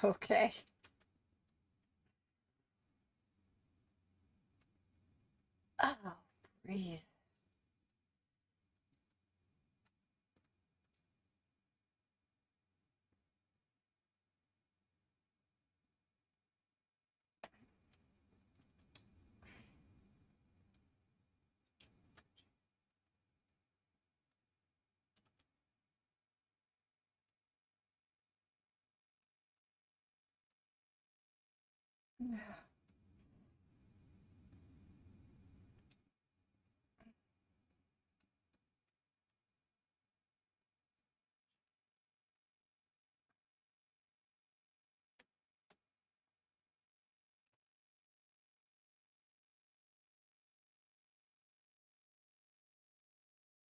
Okay. Oh, breathe.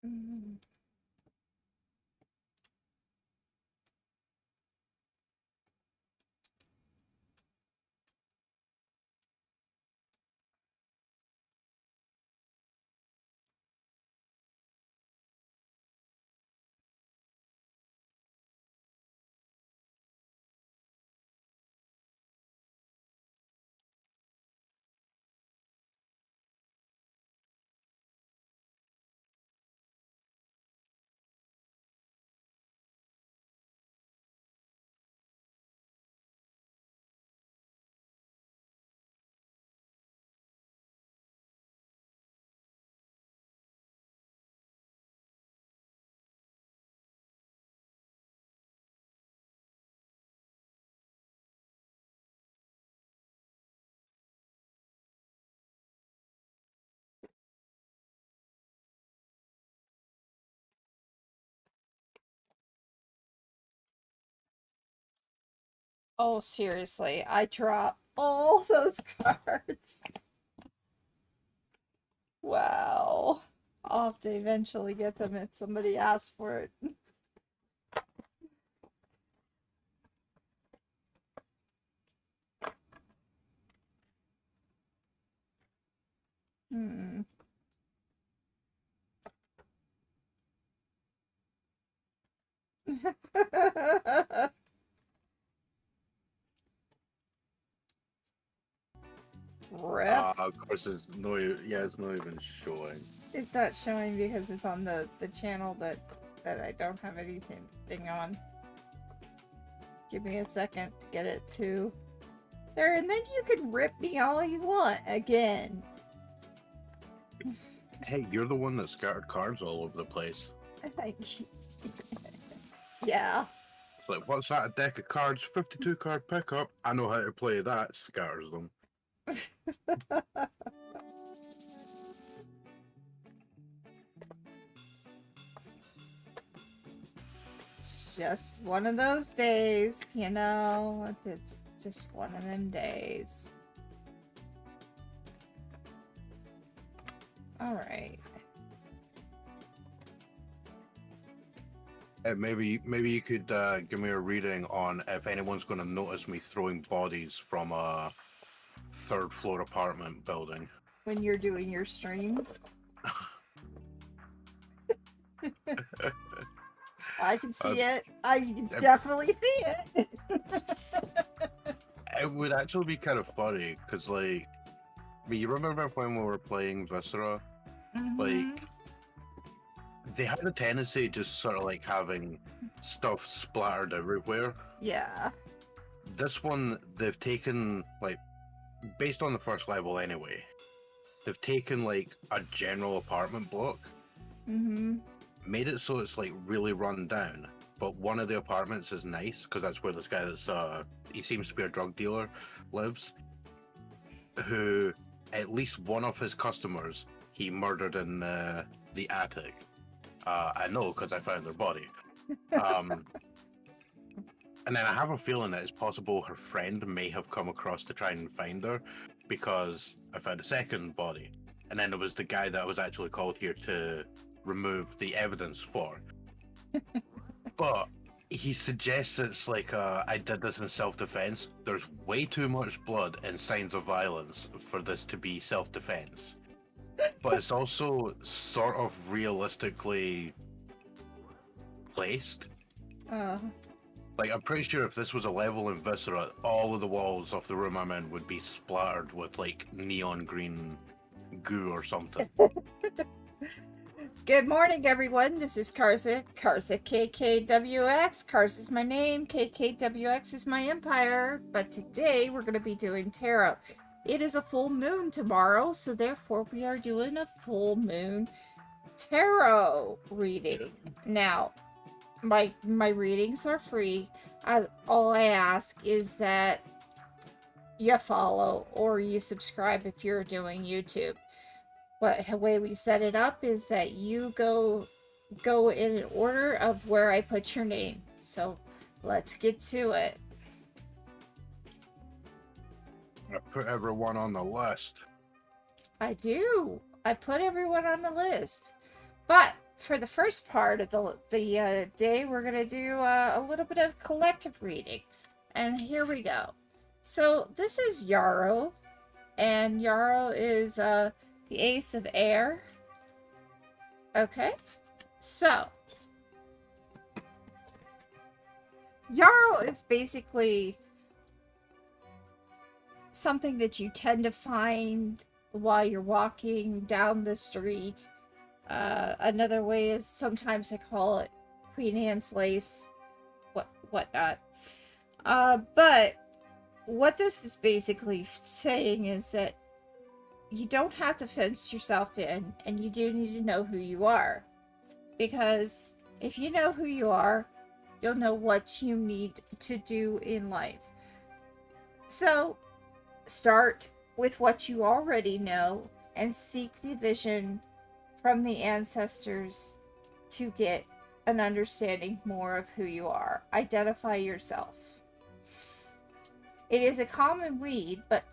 Mm. Oh, seriously, I dropped all those cards. Wow. I'll have to eventually get them if somebody asks for it. Hmm. Rip. Of course, it's not even showing. It's not showing because it's on the channel that I don't have anything on. Give me a second to get it to there, and then you can rip me all you want again. Hey, you're the one that scattered cards all over the place. Yeah. It's like, what's that? A deck of cards, 52 card pickup. I know how to play that. Scatters them. It's just one of those days, you know? It's just one of them days. Alright. Hey, maybe you could give me a reading on if anyone's going to notice me throwing bodies from a third floor apartment building. When you're doing your stream. I can see it. I can definitely see it. It would actually be kind of funny because, like, you remember when we were playing Viscera? Like, they had a tendency just sort of like having stuff splattered everywhere. Yeah. This one, they've taken, like, based on the first level anyway, they've taken, like, a general apartment block, made it so it's, like, really run down, but one of the apartments is nice, because that's where this guy that's, he seems to be a drug dealer, lives, who, at least one of his customers, he murdered in the attic. I know, because I found their body. And then I have a feeling that it's possible her friend may have come across to try and find her, because I found a second body. And then there was the guy that I was actually called here to remove the evidence for. But he suggests it's like, I did this in self-defense. There's way too much blood and signs of violence for this to be self-defense. But it's also sort of realistically placed. Like, I'm pretty sure if this was a level in Viscera, all of the walls of the room I'm in would be splattered with, like, neon green goo or something. Good morning, everyone. This is Karza. Karza KKWX. Karza is my name. KKWX is my empire. But today we're going to be doing tarot. It is a full moon tomorrow, so therefore we are doing a full moon tarot reading. Now, my readings are free. All I ask is that you follow or you subscribe if you're doing YouTube. The way we set it up is that you go in an order of where I put your name. So let's get to it. I put everyone on the list. I do. I put everyone on the list. But for the first part of the day, we're going to do a little bit of collective reading. And here we go. So this is Yarrow. And Yarrow is the Ace of Air. Okay. So Yarrow is basically something that you tend to find while you're walking down the street. Another way is sometimes I call it Queen Anne's lace, whatnot. But what this is basically saying is that you don't have to fence yourself in, and you do need to know who you are. Because if you know who you are, you'll know what you need to do in life. So start with what you already know and seek the vision from the ancestors to get an understanding more of who you are. Identify yourself. It is a common weed, but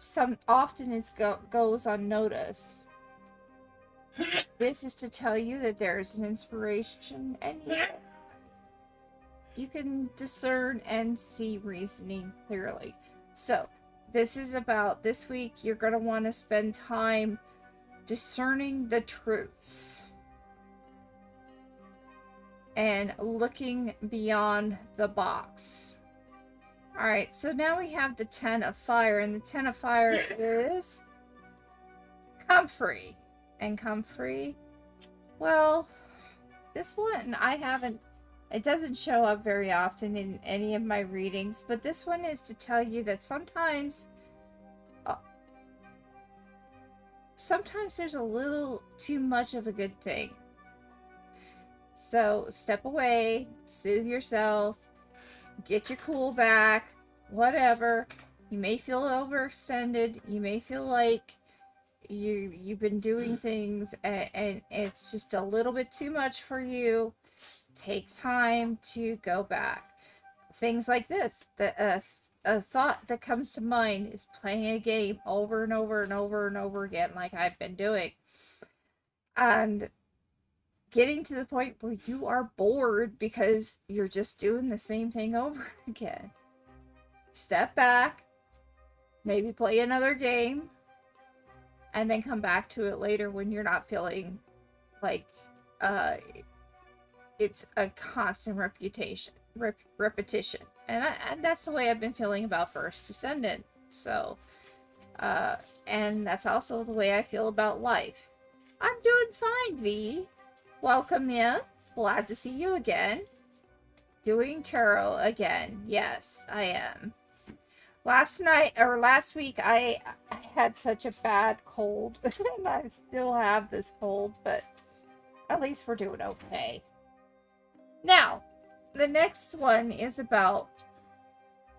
often it goes unnoticed. This is to tell you that there is an inspiration, and you can discern and see reasoning clearly. So this is about this week. You're going to want to spend time discerning the truths and looking beyond the box. Alright, so now we have the 10 of Fire, and the 10 of Fire is Comfrey. And Comfrey, well, this one it doesn't show up very often in any of my readings, but this one is to tell you that sometimes there's a little too much of a good thing. So step away, soothe yourself, get your cool back, whatever. You may feel overextended. You may feel like you've been doing things and it's just a little bit too much for you. Take time to go back. Things like this. A thought that comes to mind is playing a game over and over and over and over again, like I've been doing. And getting to the point where you are bored because you're just doing the same thing over again. Step back, maybe play another game, and then come back to it later when you're not feeling like it's a constant repetition. And that's the way I've been feeling about First Descendant. So, and that's also the way I feel about life. I'm doing fine, V. Welcome in. Glad to see you again. Doing tarot again. Yes, I am. Last week, I had such a bad cold. And I still have this cold, but at least we're doing okay. Now, the next one is about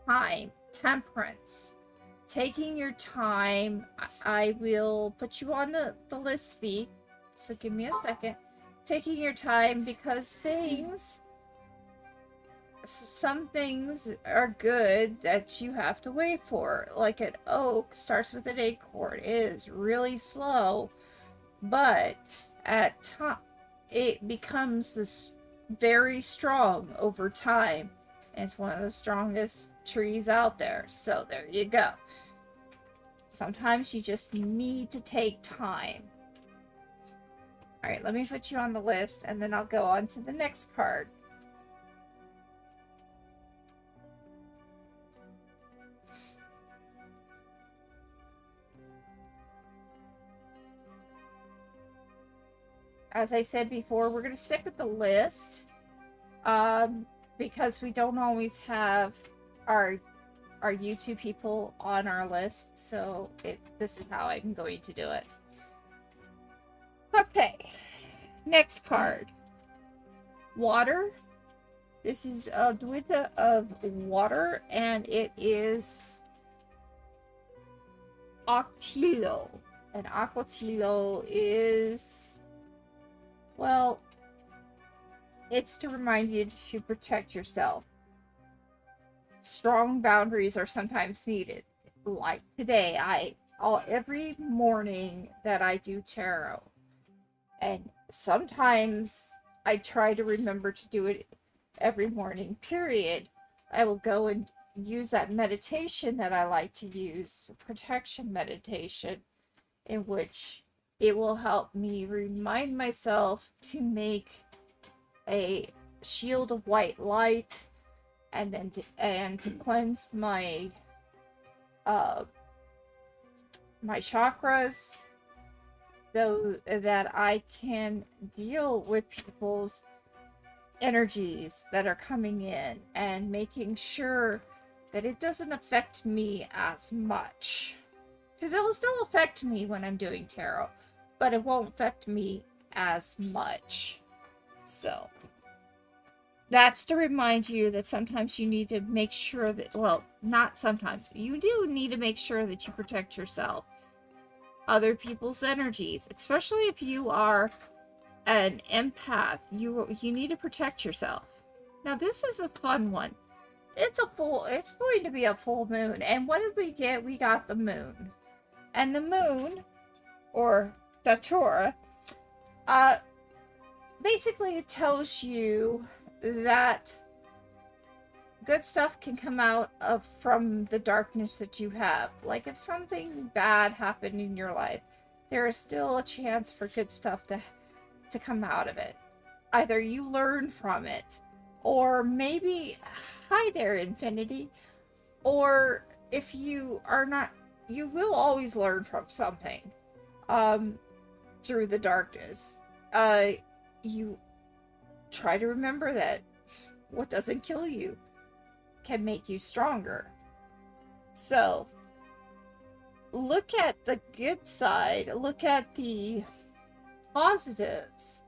time. Temperance. Taking your time. I will put you on the list, V. So give me a second. Taking your time because some things are good that you have to wait for. Like an oak starts with an acorn. It is really slow, but at time it becomes this very strong over time. And it's one of the strongest trees out there. So there you go. Sometimes you just need to take time. Alright, let me put you on the list, and then I'll go on to the next card. as I said before, we're going to stick with the list. Because we don't always have our YouTube people on our list, so this is how I'm going to do it. Okay, next card. Water. This is a Dwita of water, and it is Octilo. And Octilo is, well, it's to remind you to protect yourself. Strong boundaries are sometimes needed. Like today, every morning that I do tarot, and sometimes I try to remember to do it every morning, period. I will go and use that meditation that I like to use, protection meditation, in which it will help me remind myself to make a shield of white light, and then to cleanse my my chakras, so that I can deal with people's energies that are coming in, and making sure that it doesn't affect me as much, because it will still affect me when I'm doing tarot, but it won't affect me as much. So that's to remind you that sometimes you need to make sure that, well, not sometimes, you do need to make sure that you protect yourself, other people's energies, especially if you are an empath. You need to protect yourself. Now this is a fun one. It's going to be a full moon, and what did we get? We got the moon. And the moon, or Datura, basically it tells you that good stuff can come out from the darkness that you have. Like if something bad happened in your life, there is still a chance for good stuff to come out of it. Either you learn from it, or maybe, hi there, Infinity, or if you are not, you will always learn from something through the darkness. You try to remember that what doesn't kill you can make you stronger. So look at the good side, look at the positives,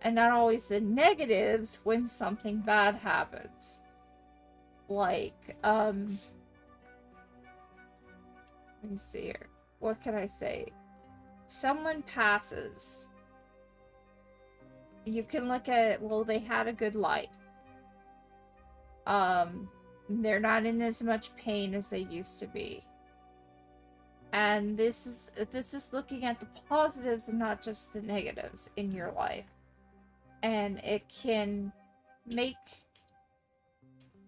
and not always the negatives when something bad happens. Like, let me see here. What can I say? Someone passes. You can look at it, well, they had a good life. They're not in as much pain as they used to be. And this is looking at the positives and not just the negatives in your life. And it can make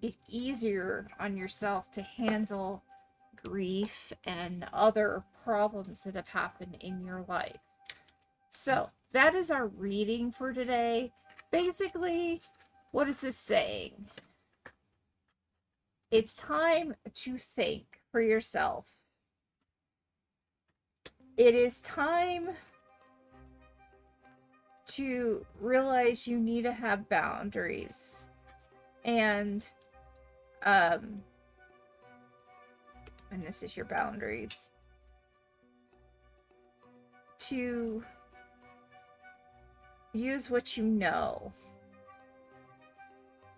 it easier on yourself to handle grief and other problems that have happened in your life. So that is our reading for today. Basically, what is this saying? It's time to think for yourself. It is time to realize you need to have boundaries. And this is your boundaries. To use what you know.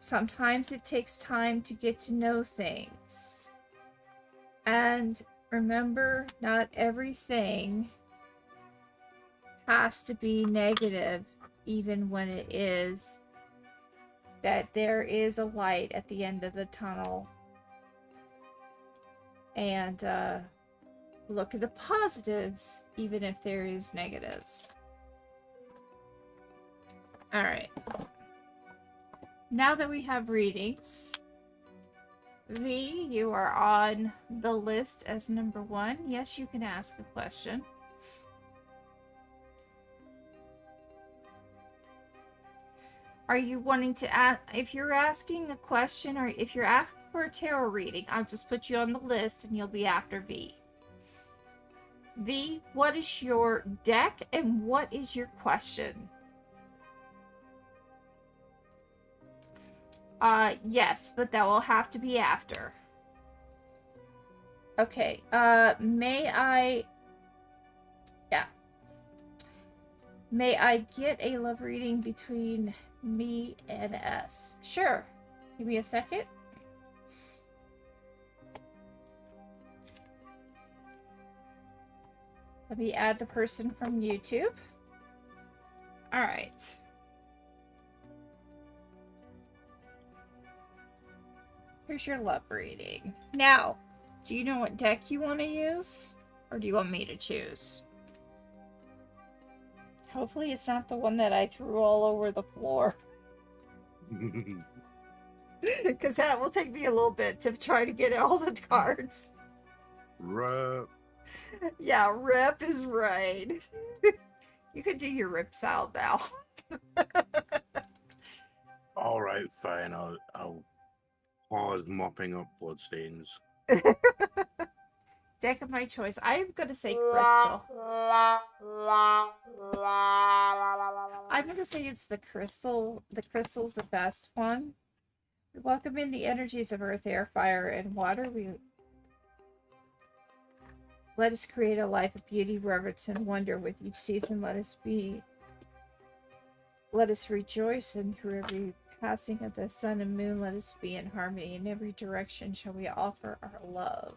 Sometimes it takes time to get to know things. And remember, not everything has to be negative, even when it is. That there is a light at the end of the tunnel. And look at the positives, even if there is negatives. Alright. Now that we have readings, V, you are on the list as number 1. Yes, you can ask a question. Are you wanting to ask, if you're asking a question, or if you're asking for a tarot reading, I'll just put you on the list and you'll be after V. V, what is your deck and what is your question? Yes, but that will have to be after. Okay, may I... Yeah. May I get a love reading between me and S? Sure. Give me a second. Let me add the person from YouTube. Alright. Here's your love reading. Now, do you know what deck you want to use? Or do you want me to choose? Hopefully it's not the one that I threw all over the floor. Because that will take me a little bit to try to get all the cards. Rip. Yeah, rip is right. You could do your rips out now. All right, fine. I'll pause mopping up bloodstains. Deck of my choice. I'm gonna say crystal. I'm gonna say it's the crystal. The crystal's the best one. We welcome in the energies of earth, air, fire, and water. Let us create a life of beauty, reverence, and wonder with each season. Let us rejoice, and through every passing of the sun and moon, let us be in harmony. In every direction shall we offer our love.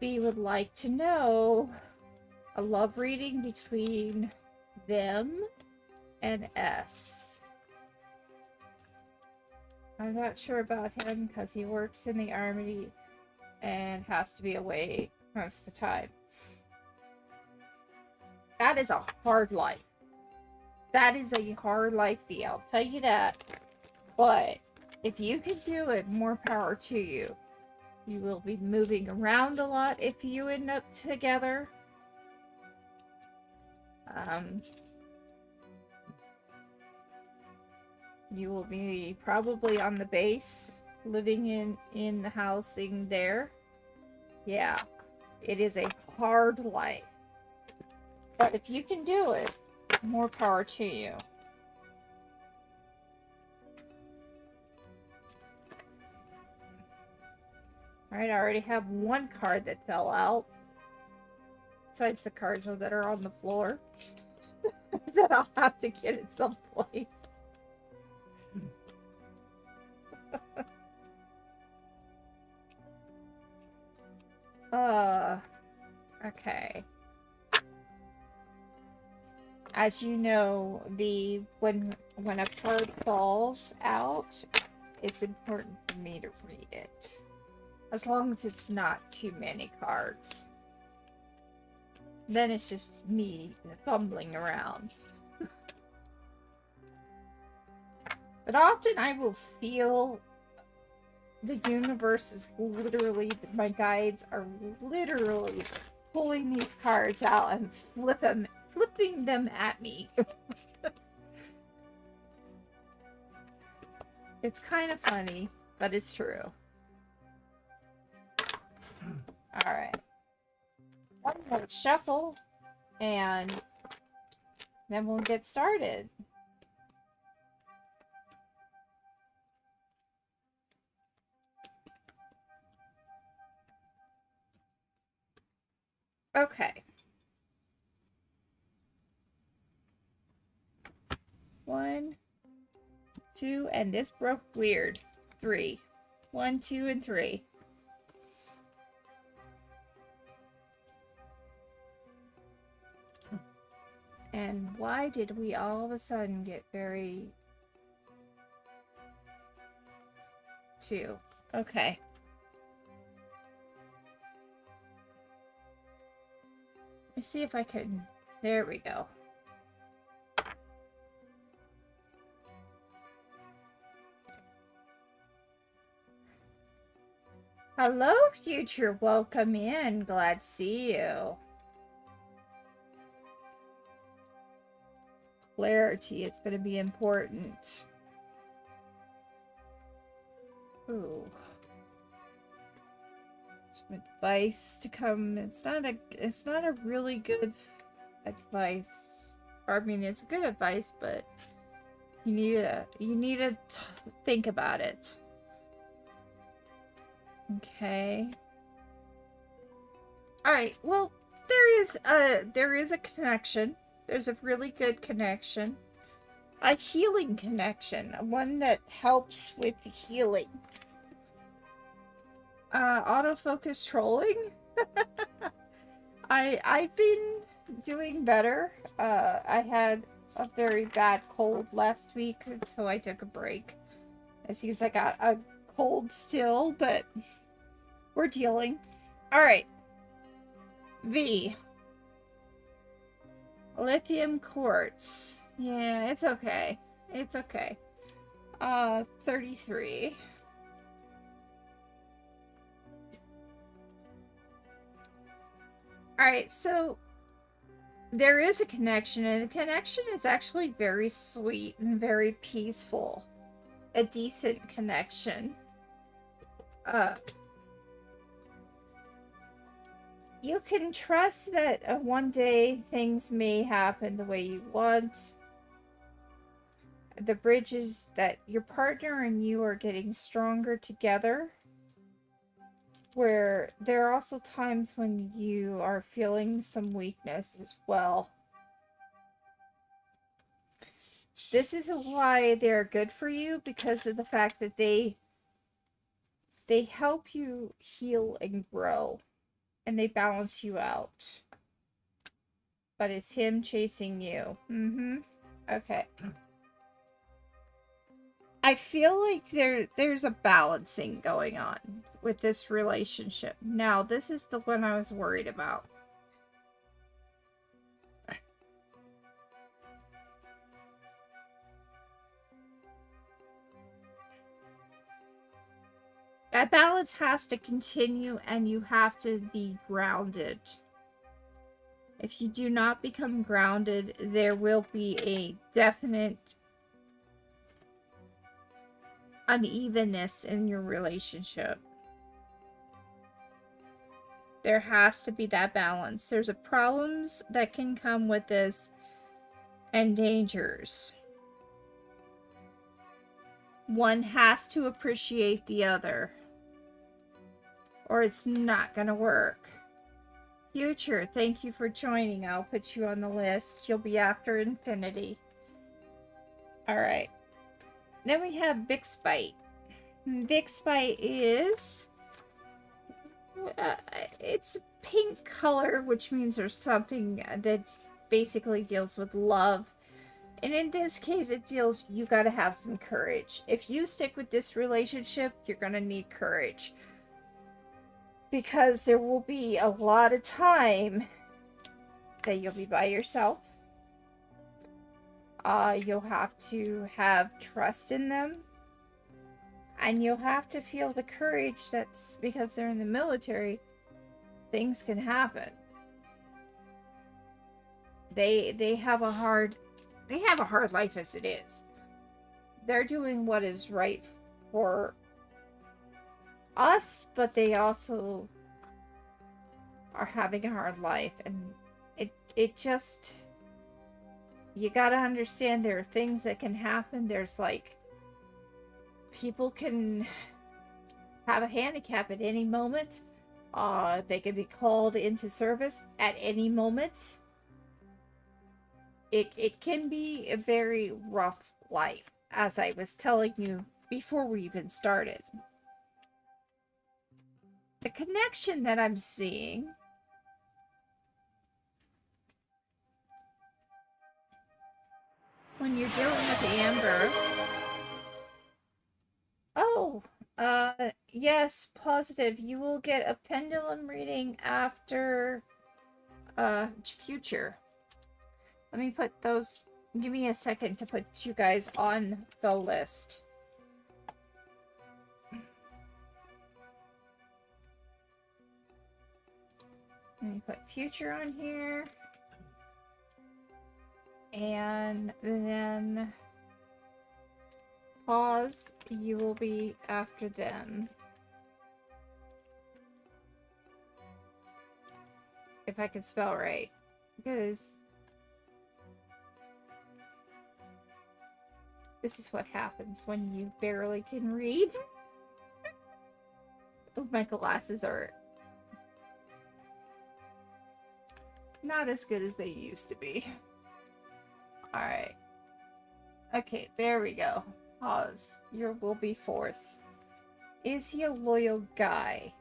We would like to know a love reading between them and S. I'm not sure about him because he works in the army and has to be away most of the time. That is a hard life. That is a hard life, I'll tell you that. But if you can do it, more power to you. You will be moving around a lot if you end up together. You will be probably on the base, living in the housing there. Yeah, it is a hard life. But if you can do it, more power to you. Alright, I already have one card that fell out. Besides the cards that are on the floor. That I'll have to get at some point. Okay. As you know, when a card falls out, it's important for me to read it. As long as it's not too many cards. Then it's just me fumbling around. But often I will feel the universe is literally, my guides are literally pulling these cards out and flipping them at me. It's kind of funny, but it's true. Alright. One more shuffle, and then we'll get started. Okay. 1, 2, and this broke weird. 3. 1, 2, and 3. And why did we all of a sudden get very... 2. Okay. Let me see if I can... There we go. Hello, future. Welcome in. Glad to see you. Clarity. It's going to be important. Ooh. Some advice to come. It's not a really good advice. Or, I mean, it's good advice, but You need to think about it. Okay. All right. Well, there is a connection. There's a really good connection. A healing connection, one that helps with the healing. Autofocus trolling. I've been doing better. I had a very bad cold last week, so I took a break. It seems I got a cold still, but we're dealing. All right. V. Lithium quartz. Yeah, it's okay. It's okay. 33. Alright, so there is a connection, and the connection is actually very sweet and very peaceful. A decent connection. You can trust that one day things may happen the way you want. The bridge is that your partner and you are getting stronger together. Where there are also times when you are feeling some weakness as well. This is why they're good for you, because of the fact that they help you heal and grow. And they balance you out. But it's him chasing you. Okay. I feel like there's a balancing going on with this relationship. Now, this is the one I was worried about. That balance has to continue, and you have to be grounded. If you do not become grounded, there will be a definite unevenness in your relationship. There has to be that balance. There's problems that can come with this and dangers. One has to appreciate the other, or it's not gonna work. Future, thank you for joining. I'll put you on the list. You'll be after Infinity. Alright. Then we have Bixbite. Bixbite is... it's pink color, which means there's something that basically deals with love. And in this case, it deals, you gotta have some courage. If you stick with this relationship, you're gonna need courage. Because there will be a lot of time that you'll be by yourself. You'll have to have trust in them. And you'll have to feel the courage that's because they're in the military, things can happen. They have a hard life as it is. They're doing what is right for us, but they also are having a hard life, and it just, you gotta understand there are things that can happen. There's like, people can have a handicap at any moment. They can be called into service at any moment. It can be a very rough life, as I was telling you before we even started. The connection that I'm seeing when you're dealing with Amber. Oh, yes, positive. You will get a pendulum reading after Future. Let me put those, give me a second to put you guys on the list. Let me put Future on here. And then Pause, you will be after them. If I can spell right. Because This is what happens when you barely can read. Oh, my glasses are not as good as they used to be. Alright. Okay, there we go. Pause. You will be fourth. Is he a loyal guy?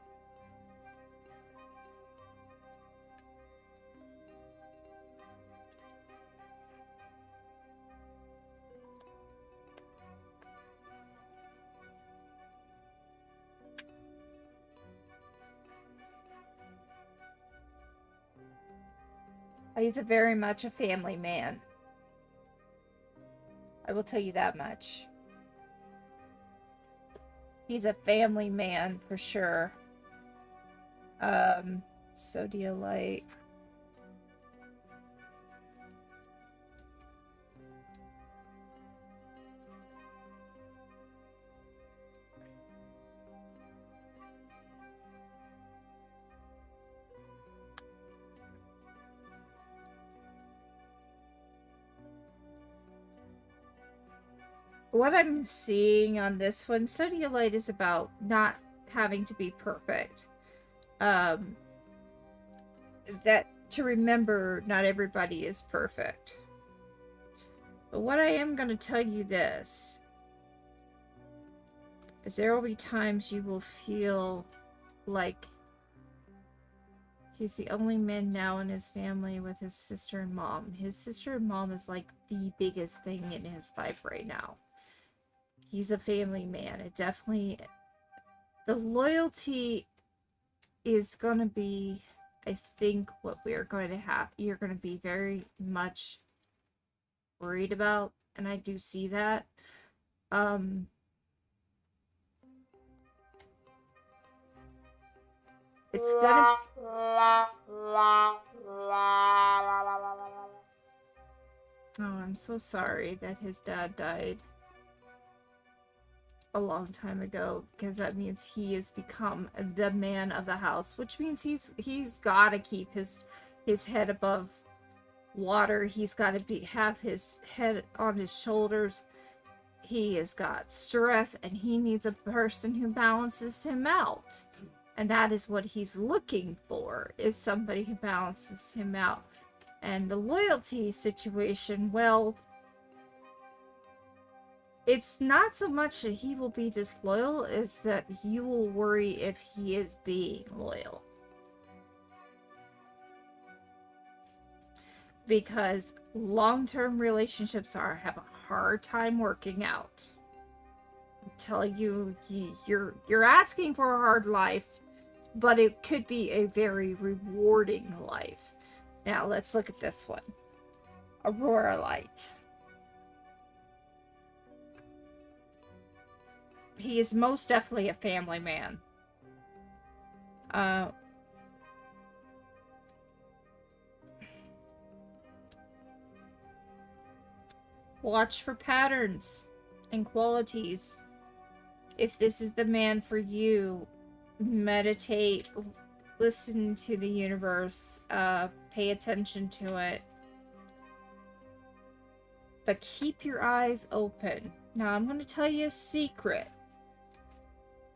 He's very much a family man. I will tell you that much. He's a family man for sure. Sodialite. What I'm seeing on this one, Sodialite is about not having to be perfect. That to remember, not everybody is perfect. But what I am going to tell you this is there will be times you will feel like he's the only man now in his family with his sister and mom. His sister and mom is like the biggest thing in his life right now. He's a family man. It definitely... The loyalty is going to be, I think, what we're going to have. You're going to be very much worried about. And I do see that. It's gonna... Oh, I'm so sorry that his dad died a long time ago, because that means he has become the man of the house, which means he's got to keep his head above water. He's got to have his head on his shoulders. He has got stress, and he needs a person who balances him out. And that is what he's looking for, is somebody who balances him out. And the loyalty situation, well, it's not so much that he will be disloyal, as that you will worry if he is being loyal. Because long-term relationships have a hard time working out. I'm telling you, you're asking for a hard life, but it could be a very rewarding life. Now, let's look at this one. Aurora Light. He is most definitely a family man. Watch for patterns and qualities. If this is the man for you, meditate, listen to the universe, pay attention to it. But keep your eyes open. Now, I'm going to tell you a secret.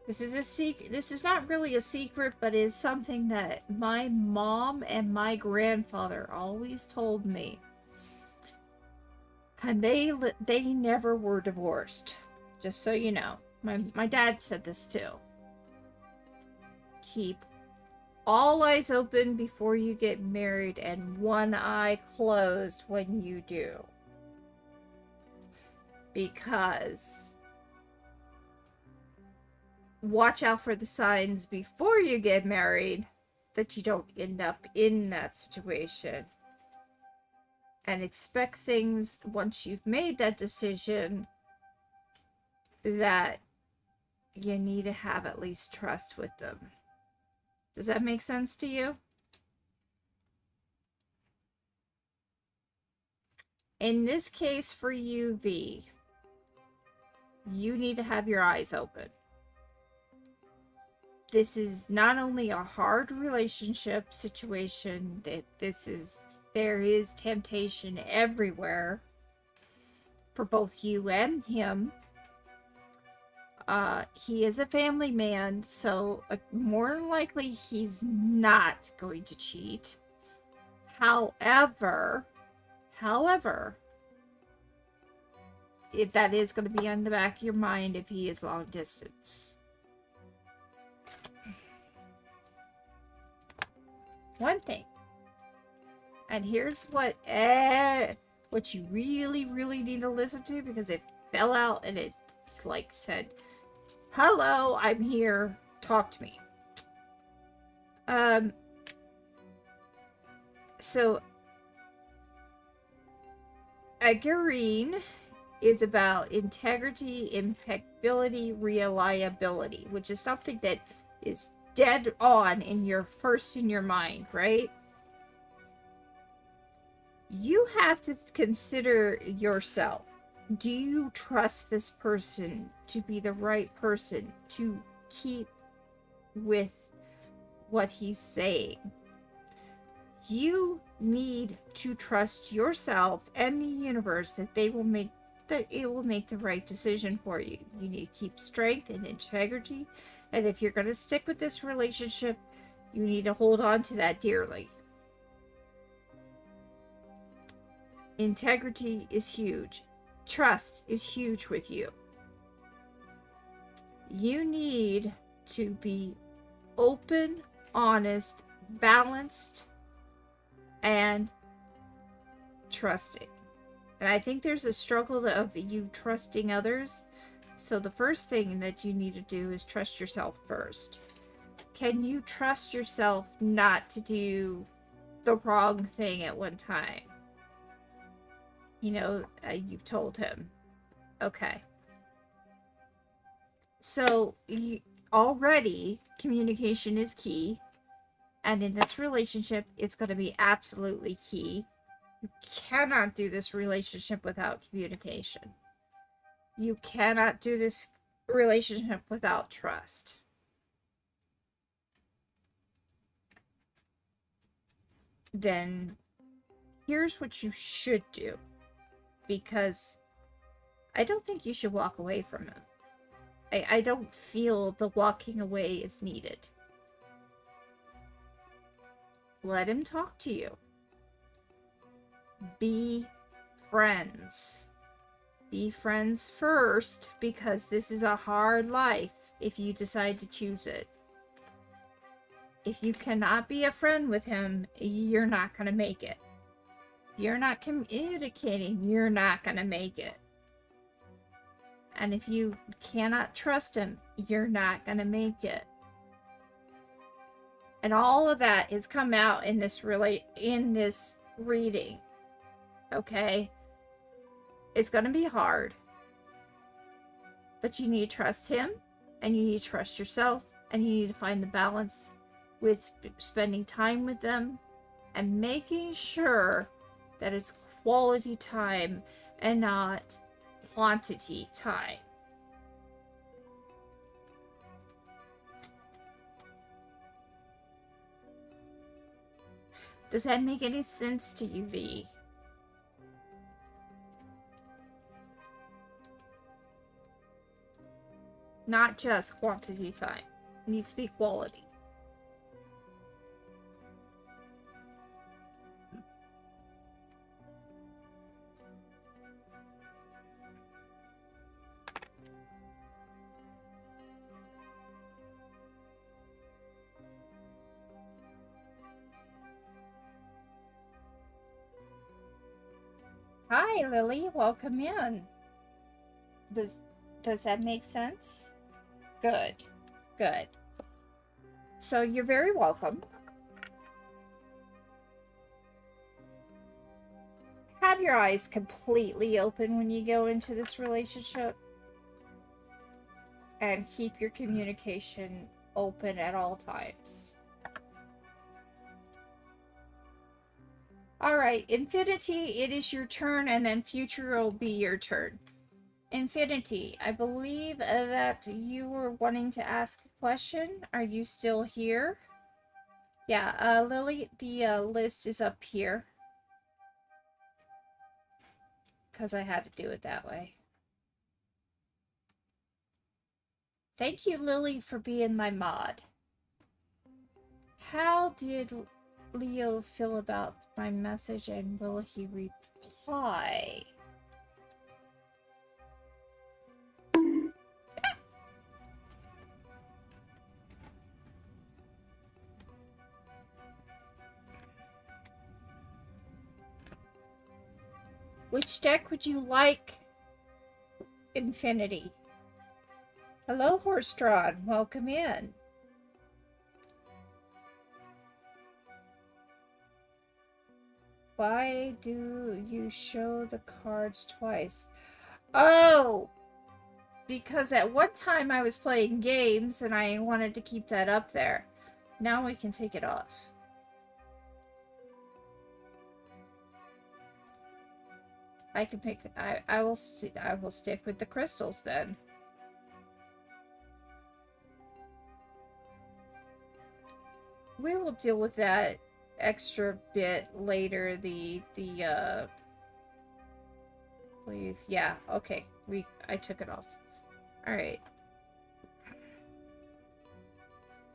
This is a secret. This is not really a secret, but it is something that my mom and my grandfather always told me. And they never were divorced. Just so you know. My dad said this too. Keep all eyes open before you get married and one eye closed when you do. Because watch out for the signs before you get married that you don't end up in that situation. And expect things once you've made that decision that you need to have at least trust with them. Does that make sense to you? In this case for you, V, you need to have your eyes open. This is not only a hard relationship situation, there is temptation everywhere. for both you and him. He is a family man, so more than likely he's not going to cheat. However, if that is going to be on the back of your mind if he is long distance. One thing, and here's what you really, really need to listen to, because it fell out and it like said, "Hello, I'm here. Talk to me." So Agreen is about integrity, impeccability, reliability, which is something that is dead on in your mind, right? You have to consider yourself. Do you trust this person to be the right person to keep with what he's saying? You need to trust yourself and the universe that it will make the right decision for you. You need to keep strength and integrity, and if you're going to stick with this relationship, you need to hold on to that dearly. Integrity is huge. Trust is huge with you. You need to be open, honest, balanced, and trusting. And I think there's a struggle of you trusting others. So the first thing that you need to do is trust yourself first. Can you trust yourself not to do the wrong thing at one time? You've told him. Okay. So already communication is key. And in this relationship, it's going to be absolutely key. You cannot do this relationship without communication. You cannot do this relationship without trust. Then here's what you should do. Because I don't think you should walk away from him. I don't feel the walking away is needed. Let him talk to you. Be friends. Be friends first, because this is a hard life if you decide to choose it. If you cannot be a friend with him, you're not going to make it. If you're not communicating, you're not going to make it. And if you cannot trust him, you're not going to make it. And all of that has come out in this reading. Okay? It's going to be hard. But you need to trust him, and you need to trust yourself, and you need to find the balance with spending time with them and making sure that it's quality time and not quantity time. Does that make any sense to you, V? Not just quantity time. It needs to be quality. Hi, Lily. Welcome in. Does that make sense? Good. Good. So you're very welcome. Have your eyes completely open when you go into this relationship. And keep your communication open at all times. Alright, Infinity, it is your turn, and then Future will be your turn. Infinity, I believe that you were wanting to ask a question. Are you still here? Yeah, Lily, the list is up here. because I had to do it that way. Thank you, Lily, for being my mod. How did Leo feel about my message, and will he reply? Which deck would you like, Infinity? Hello, Horse-Drawn. Welcome in. Why do you show the cards twice? Oh! Because at one time I was playing games and I wanted to keep that up there. Now we can take it off. I can pick. I will stick with the crystals then. We will deal with that extra bit later. Yeah, okay. I took it off. All right.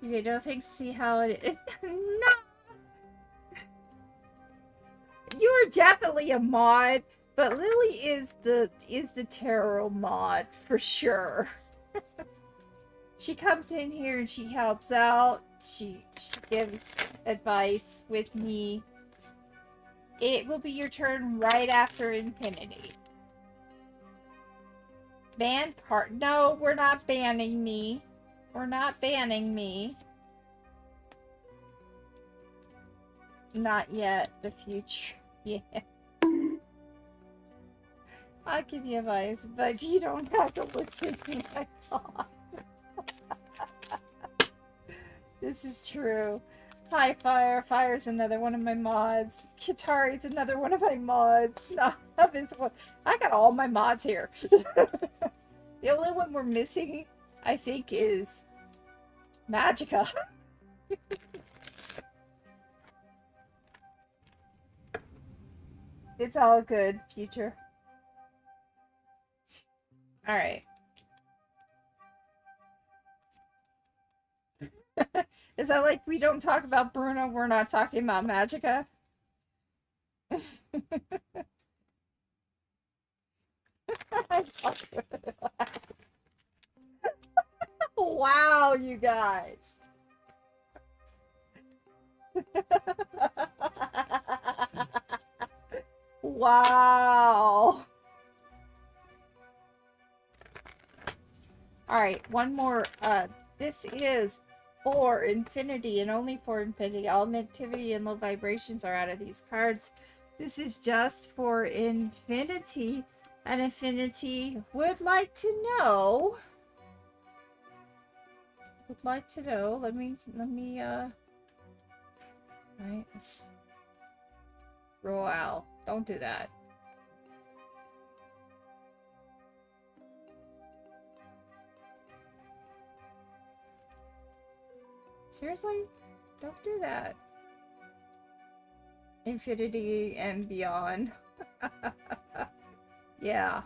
Okay, no thanks. See how it is. No. You're definitely a mod. But Lily is the tarot mod for sure. She comes in here and she helps out. She gives advice with me. It will be your turn right after Infinity. Ban card. No, we're not banning me. We're not banning me. Not yet. The future. Yeah. I'll give you advice, but you don't have to listen to my talk. This is true. Hi, Fire. Fire's another one of my mods. Kitari's another one of my mods. Nav is one. I got all my mods here. The only one we're missing, I think, is Magica. It's all good, future. Alright. Is that like we don't talk about Bruno, we're not talking about Magica? Wow, you guys. Wow. Alright, one more. This is for Infinity and only for Infinity. All negativity and low vibrations are out of these cards. This is just for Infinity. And Infinity would like to know. Let me, right. Royale. Don't do that. Seriously? Don't do that. Infinity and beyond. Yeah.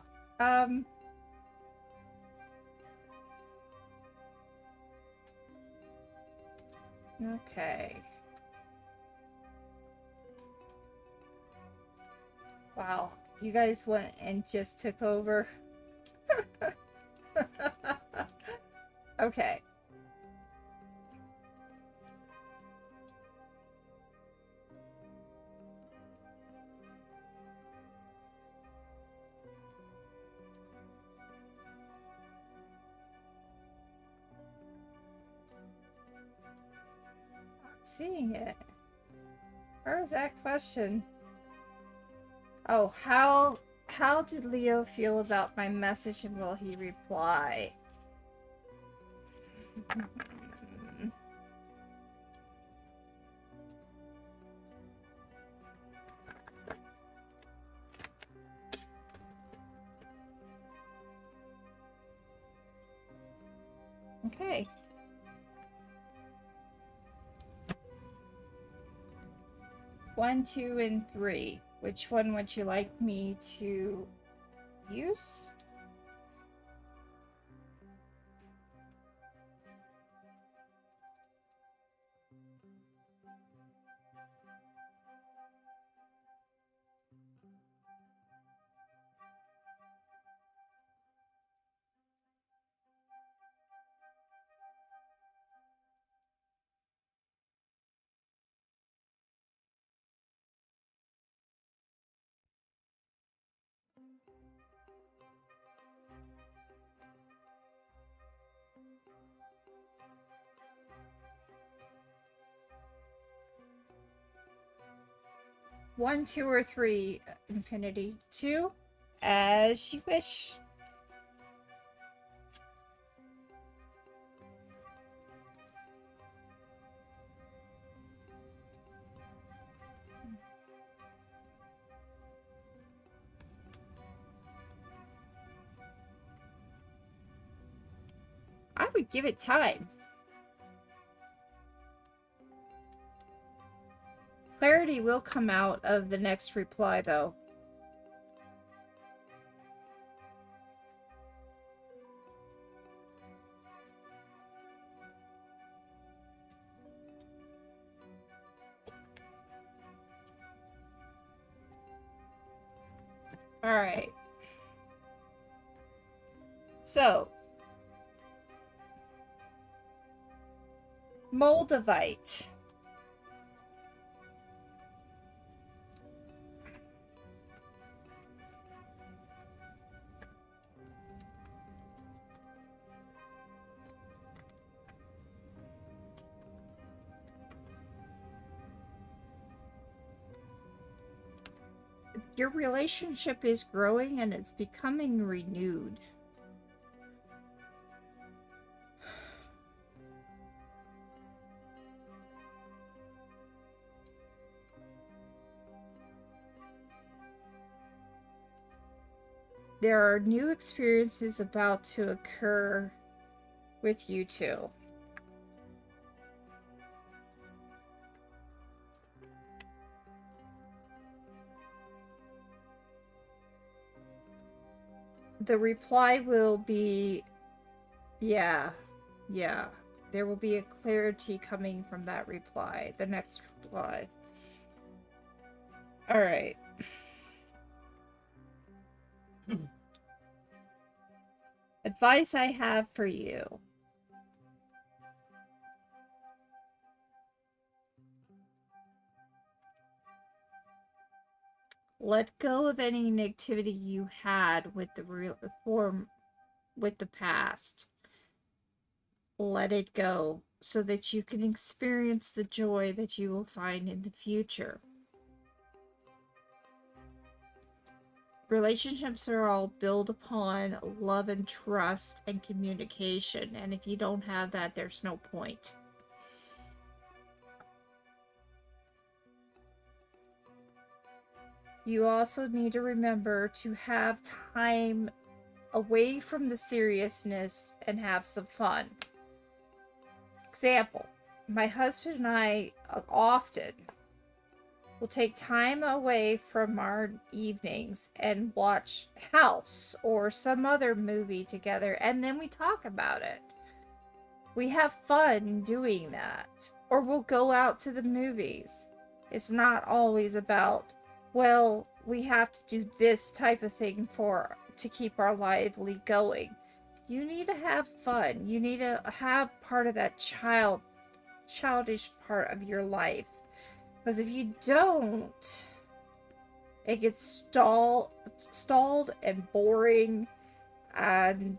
Okay. Wow. You guys went and just took over. Okay. Seeing it. Where is that question? Oh, how did Leo feel about my message and will he reply? Okay. One, two, and three. Which one would you like me to use. One, two, or three, Infinity. Two, as you wish. I would give it time. Clarity will come out of the next reply, though. All right. So, Moldavite. Your relationship is growing and it's becoming renewed. There are new experiences about to occur with you two. The reply will be, yeah. There will be a clarity coming from that reply, the next reply. All right. Advice I have for you. Let go of any negativity you had with with the past. Let it go so that you can experience the joy that you will find in the future. Relationships are all built upon love and trust and communication, and if you don't have that, there's no point. You also need to remember to have time away from the seriousness and have some fun. Example, my husband and I often will take time away from our evenings and watch House or some other movie together, and then we talk about it. We have fun doing that. Or we'll go out to the movies. It's not always about, well, we have to do this type of thing to keep our lively going. You need to have fun. You need to have part of that childish part of your life. Because if you don't, it gets stalled and boring and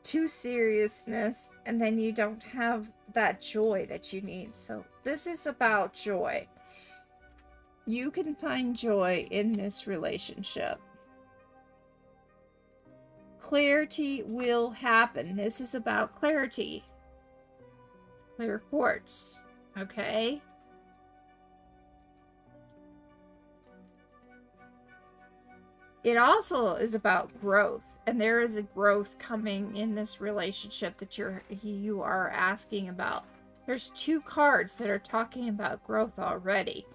too seriousness, and then you don't have that joy that you need. So this is about joy. You can find joy in this relationship. Clarity will happen. This is about clarity. Clear quartz. Okay? It also is about growth, and there is a growth coming in this relationship that you are asking about. There's two cards that are talking about growth already.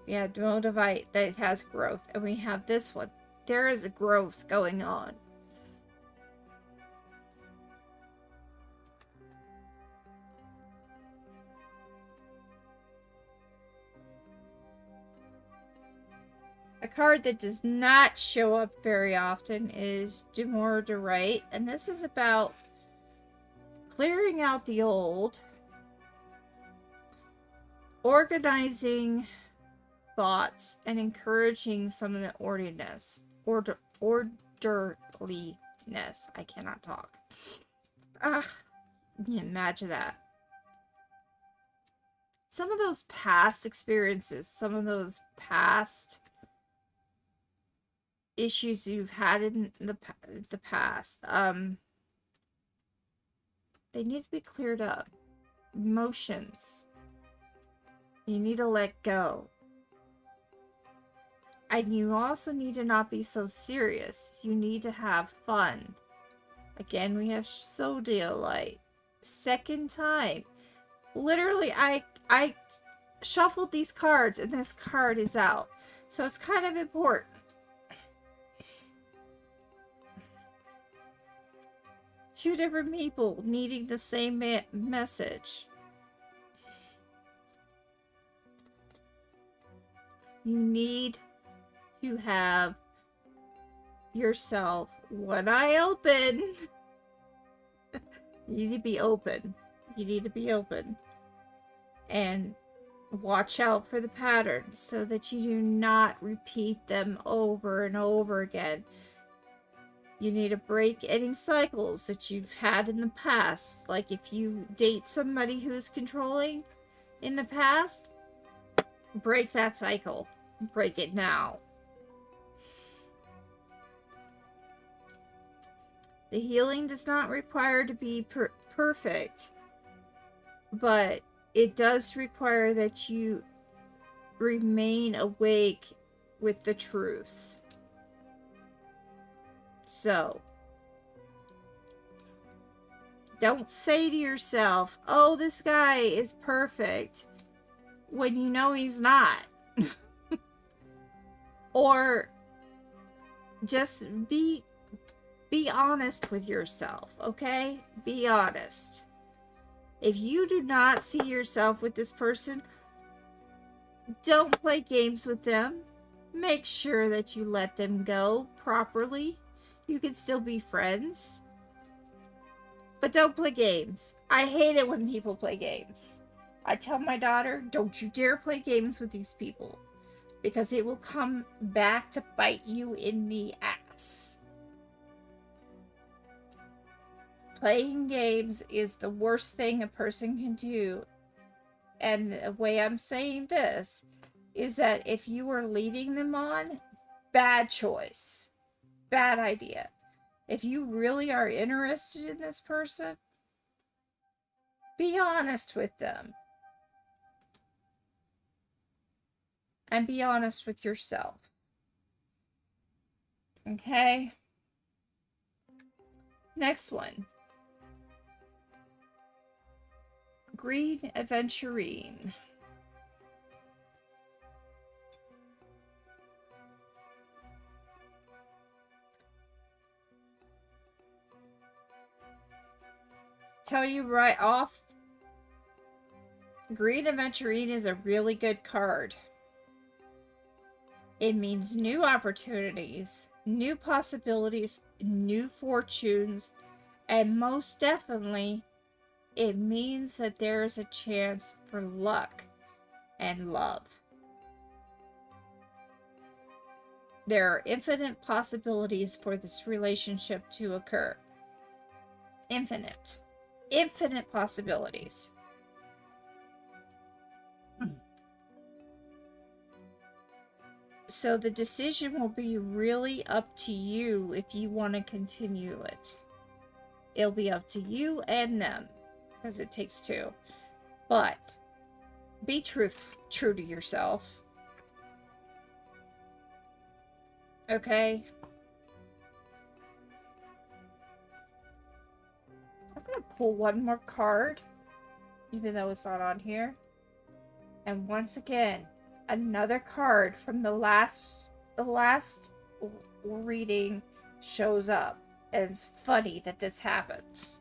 We have Moldavite that has growth, and we have this one. There is a growth going on. A card that does not show up very often is Demure de Right, and this is about clearing out the old, organizing thoughts, and encouraging some of the orderliness. I cannot talk. Ah, can you imagine that? Some of those past experiences, some of those past issues you've had in the past, they need to be cleared up. Emotions. You need to let go. And you also need to not be so serious. You need to have fun. Again, we have Sodalite. Second time. Literally, I shuffled these cards and this card is out. So it's kind of important. Two different people needing the same message. You need to have yourself one eye open. You need to be open. You need to be open. And watch out for the patterns so that you do not repeat them over and over again. You need to break any cycles that you've had in the past. Like if you date somebody who's controlling in the past, break that cycle. Break it now. The healing does not require to be perfect, but it does require that you remain awake with the truth. So, don't say to yourself, oh, this guy is perfect, when you know he's not. Or just be honest with yourself, okay? Be honest. If you do not see yourself with this person, don't play games with them. Make sure that you let them go properly. You can still be friends. But don't play games. I hate it when people play games. I tell my daughter, don't you dare play games with these people. Because it will come back to bite you in the ass. Playing games is the worst thing a person can do. And the way I'm saying this is that if you are leading them on, bad choice. Bad idea. If you really are interested in this person, be honest with them. And be honest with yourself. Okay? Next one. Green Aventurine. Tell you right off, Green Aventurine is a really good card. It means new opportunities, new possibilities, new fortunes, and most definitely, it means that there is a chance for luck and love. There are infinite possibilities for this relationship to occur. Infinite. Infinite possibilities. So the decision will be really up to you if you want to continue it. It'll be up to you and them, because it takes two. But be true to yourself. Okay? I'm going to pull one more card, even though it's not on here. And once again, another card from the last reading shows up. And it's funny that this happens.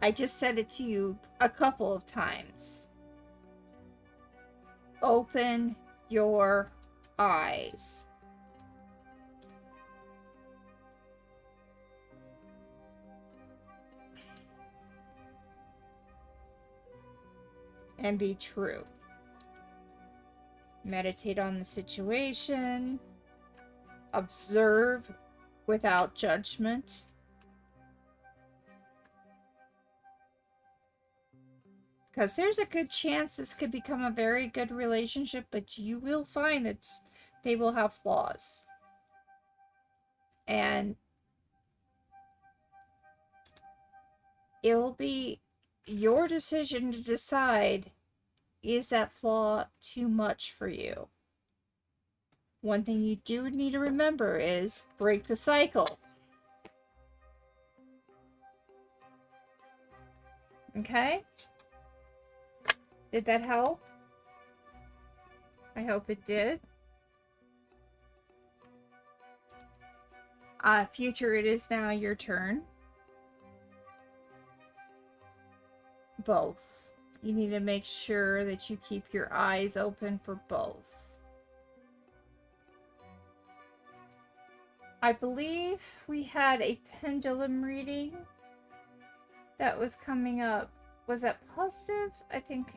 I just said it to you a couple of times. Open your eyes. And be true. Meditate on the situation. Observe without judgment. Because there's a good chance this could become a very good relationship, but you will find that they will have flaws. And it will be your decision to decide, is that flaw too much for you? One thing you do need to remember is break the cycle. Okay? Did that help? I hope it did. Future, it is now your turn. Both. You need to make sure that you keep your eyes open for both. I believe we had a pendulum reading that was coming up. Was that positive? I think.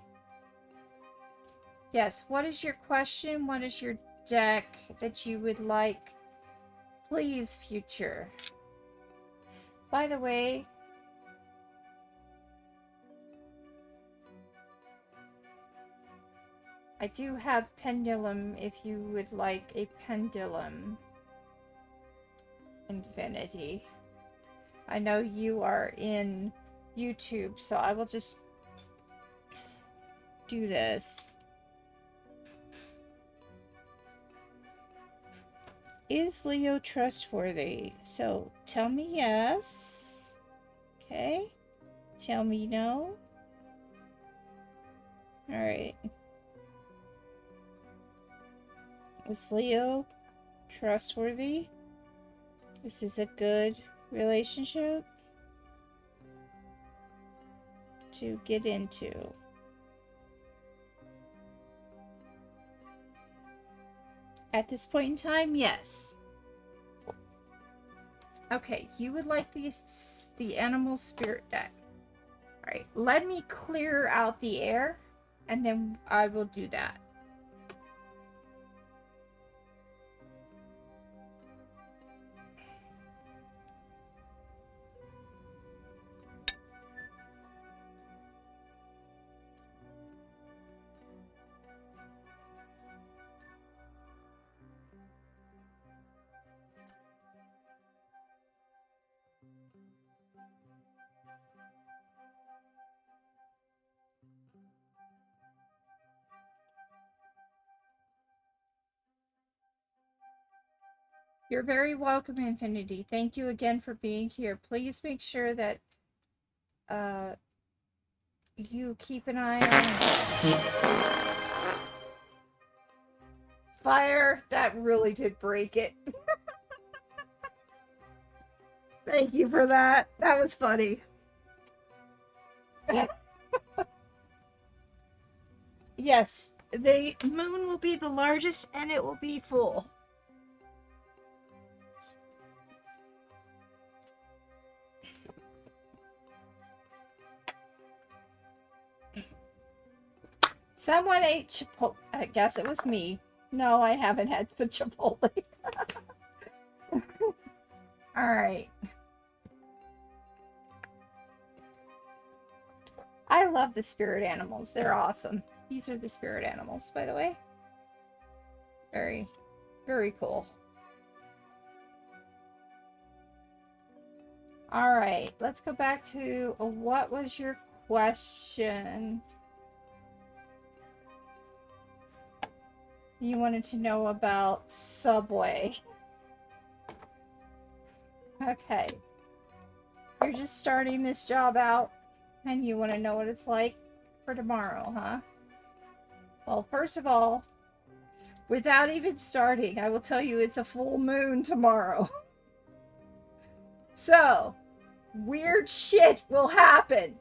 Yes. What is your question? What is your deck that you would like? Please, future. By the way, I do have pendulum if you would like a pendulum. Infinity. I know you are in YouTube, so I will just do this. Is Leo trustworthy? So tell me yes. Okay. Tell me no. Alright. Is Leo trustworthy? This is a good relationship to get into. At this point in time, yes. Okay, you would like the animal spirit deck. Alright, let me clear out the air, and then I will do that. You're very welcome, Infinity. Thank you again for being here. Please make sure that you keep an eye on fire. That really did break it. Thank you for that. That was funny. Yes, the moon will be the largest and it will be full. Someone ate Chipotle. I guess it was me. No, I haven't had Chipotle. Alright. I love the spirit animals. They're awesome. These are the spirit animals, by the way. Very, very cool. Alright, let's go back to what was your question? You wanted to know about Subway. Okay. You're just starting this job out, and you want to know what it's like for tomorrow, huh? Well, first of all, without even starting, I will tell you it's a full moon tomorrow. So, weird shit will happen.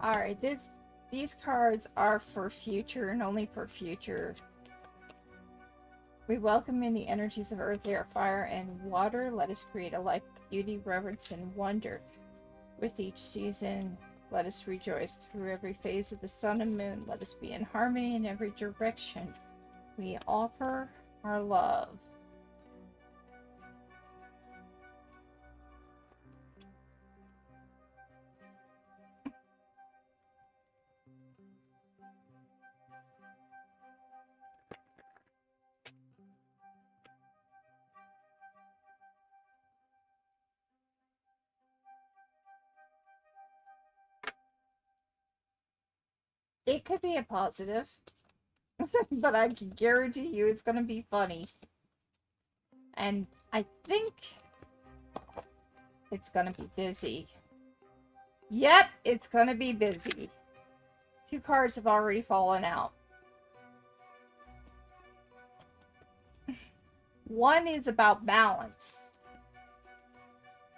Alright, these cards are for future and only for future. We welcome in the energies of earth, air, fire, and water. Let us create a life of beauty, reverence, and wonder. With each season, let us rejoice through every phase of the sun and moon. Let us be in harmony in every direction. We offer our love. It could be a positive, but I can guarantee you it's going to be funny. And I think it's going to be busy. Yep, it's going to be busy. 2 cards have already fallen out. One is about balance.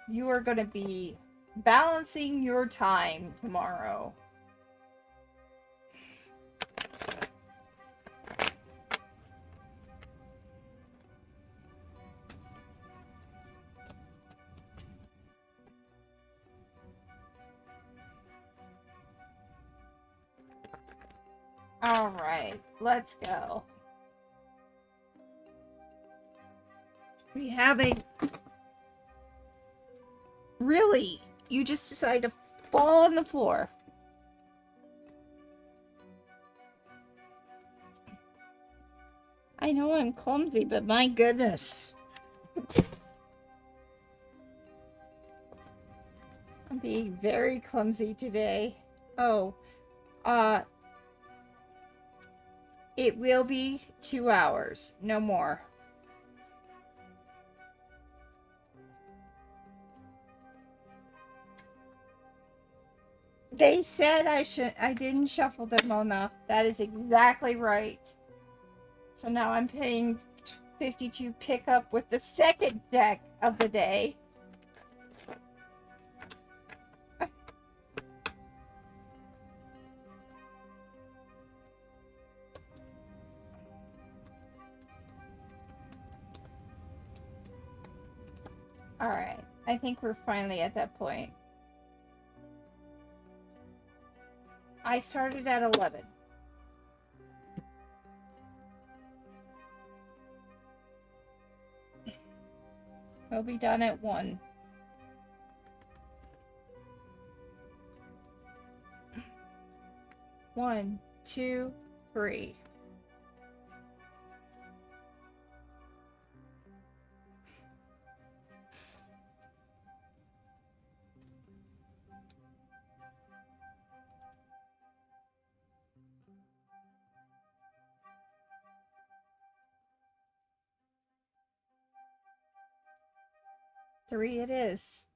You are going to be balancing your time tomorrow. Alright, let's go. We have a... Really? You just decide to fall on the floor. I know I'm clumsy, but my goodness. I'm being very clumsy today. Oh, it will be 2 hours, no more. They said I didn't shuffle them enough. That is exactly right. So now I'm paying 52 pickup with the second deck of the day. Alright, I think we're finally at that point. I started at 11. We'll be done at 1. One, 2, 3. Three it is.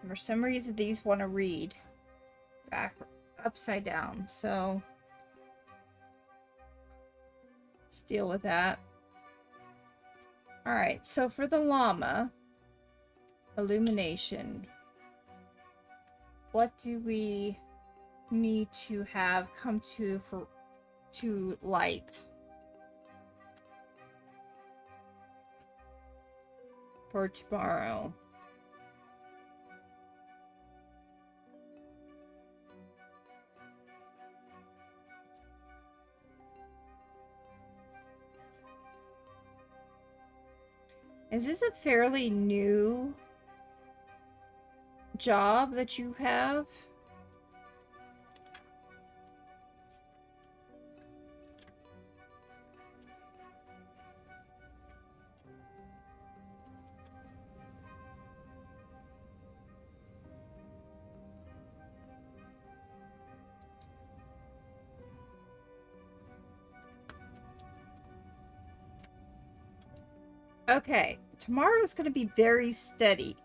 For some reason, these want to read back upside down, so let's deal with that. Alright, so for the llama, illumination, what do we need to have come to light? for tomorrow. Is this a fairly new job that you have? Okay, tomorrow is going to be very steady.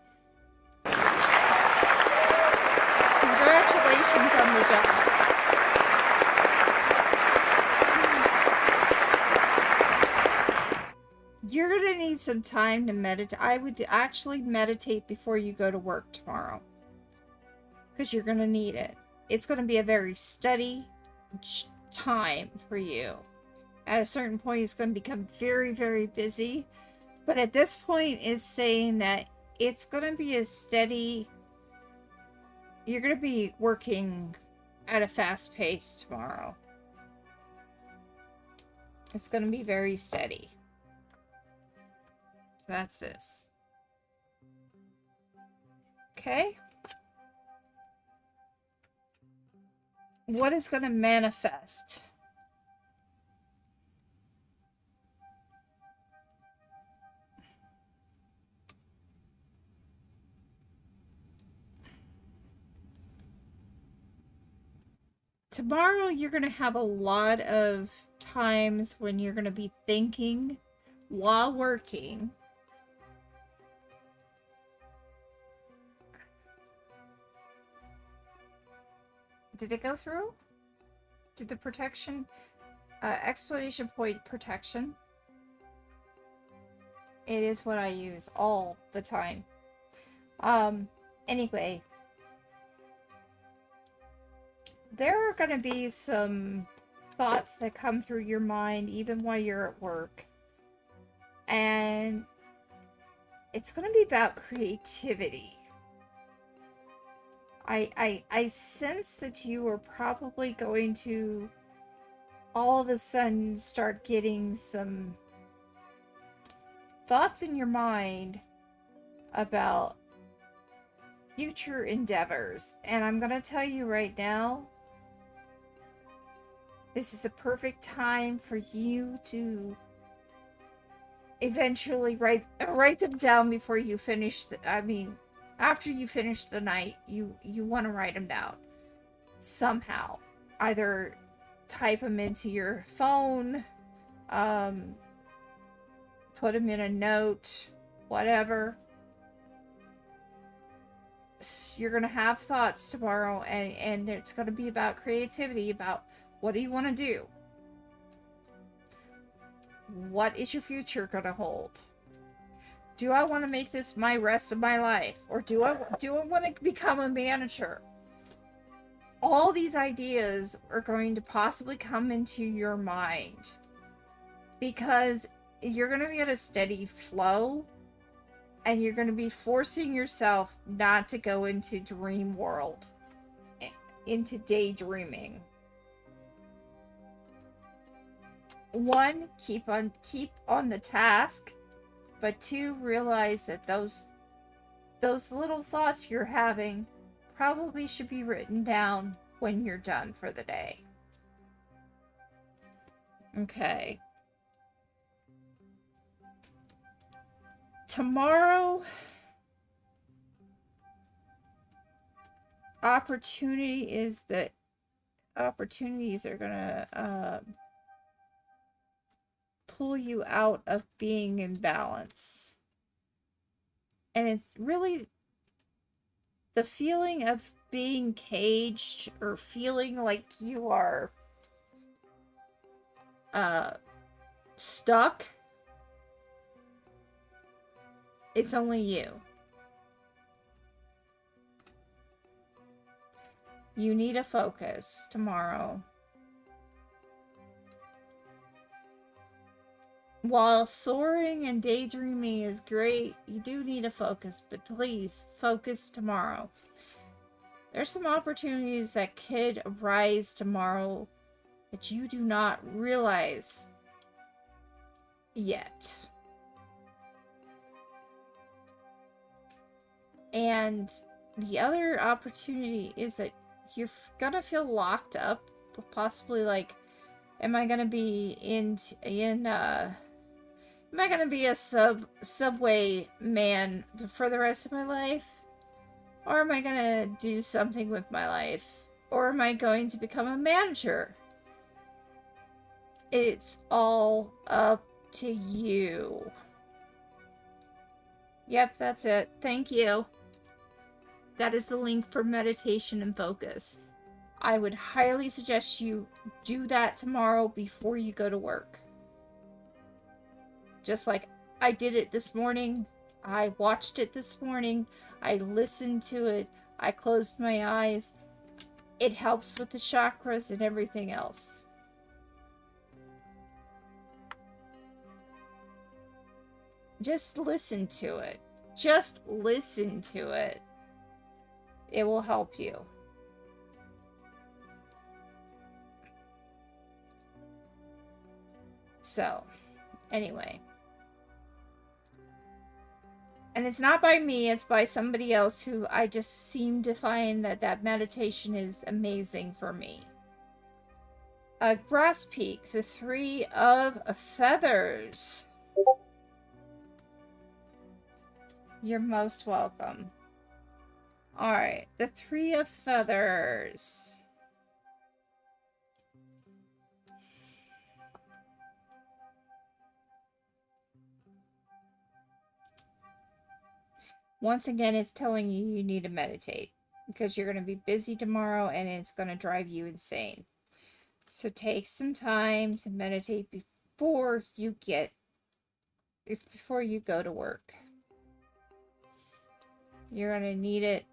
Congratulations on the job. You're going to need some time to meditate. I would actually meditate before you go to work tomorrow, because you're going to need it. It's going to be a very steady time for you. At a certain point, it's going to become very, very busy. But at this point, is saying that it's going to be a steady... You're going to be working at a fast pace tomorrow. It's going to be very steady. So that's this. Okay. What is going to manifest? Tomorrow, you're going to have a lot of times when you're going to be thinking while working. Did it go through? Did the protection, explanation point protection? It is what I use all the time. Anyway. There are going to be some thoughts that come through your mind even while you're at work. And it's going to be about creativity. I sense that you are probably going to all of a sudden start getting some thoughts in your mind about future endeavors. And I'm going to tell you right now, this is a perfect time for you to eventually write them down before you finish. After you finish the night, you want to write them down somehow. Either type them into your phone, put them in a note, whatever. You're going to have thoughts tomorrow, and it's going to be about creativity, about what do you want to do? What is your future going to hold? Do I want to make this my rest of my life? Or do I want to become a manager? All these ideas are going to possibly come into your mind. Because you're going to be at a steady flow. And you're going to be forcing yourself not to go into dream world. Into daydreaming. 1, keep on the task, but 2, realize that those little thoughts you're having probably should be written down when you're done for the day. Okay. Tomorrow, opportunities are gonna pull you out of being in balance. And it's really the feeling of being caged or feeling like you are stuck. It's only you. You need a focus tomorrow. while soaring and daydreaming is great, you do need to focus, but please focus tomorrow. There's some opportunities that could arise tomorrow that you do not realize yet. And the other opportunity is that you're gonna feel locked up, possibly like, am I gonna be am I gonna be a subway man for the rest of my life? Or am I gonna do something with my life? Or am I going to become a manager? It's all up to you. Yep, that's it. Thank you. That is the link for meditation and focus. I would highly suggest you do that tomorrow before you go to work. Just like I did it this morning. I watched it this morning. I listened to it. I closed my eyes. It helps with the chakras and everything else. Just listen to it. Just listen to it. It will help you. So, anyway. And it's not by me, it's by somebody else who I just seem to find that meditation is amazing for me. Grass Peak, the 3 of Feathers. You're most welcome. Alright, the 3 of Feathers. Once again, it's telling you you need to meditate because you're going to be busy tomorrow and it's going to drive you insane. So take some time to meditate before you go to work. You're going to need it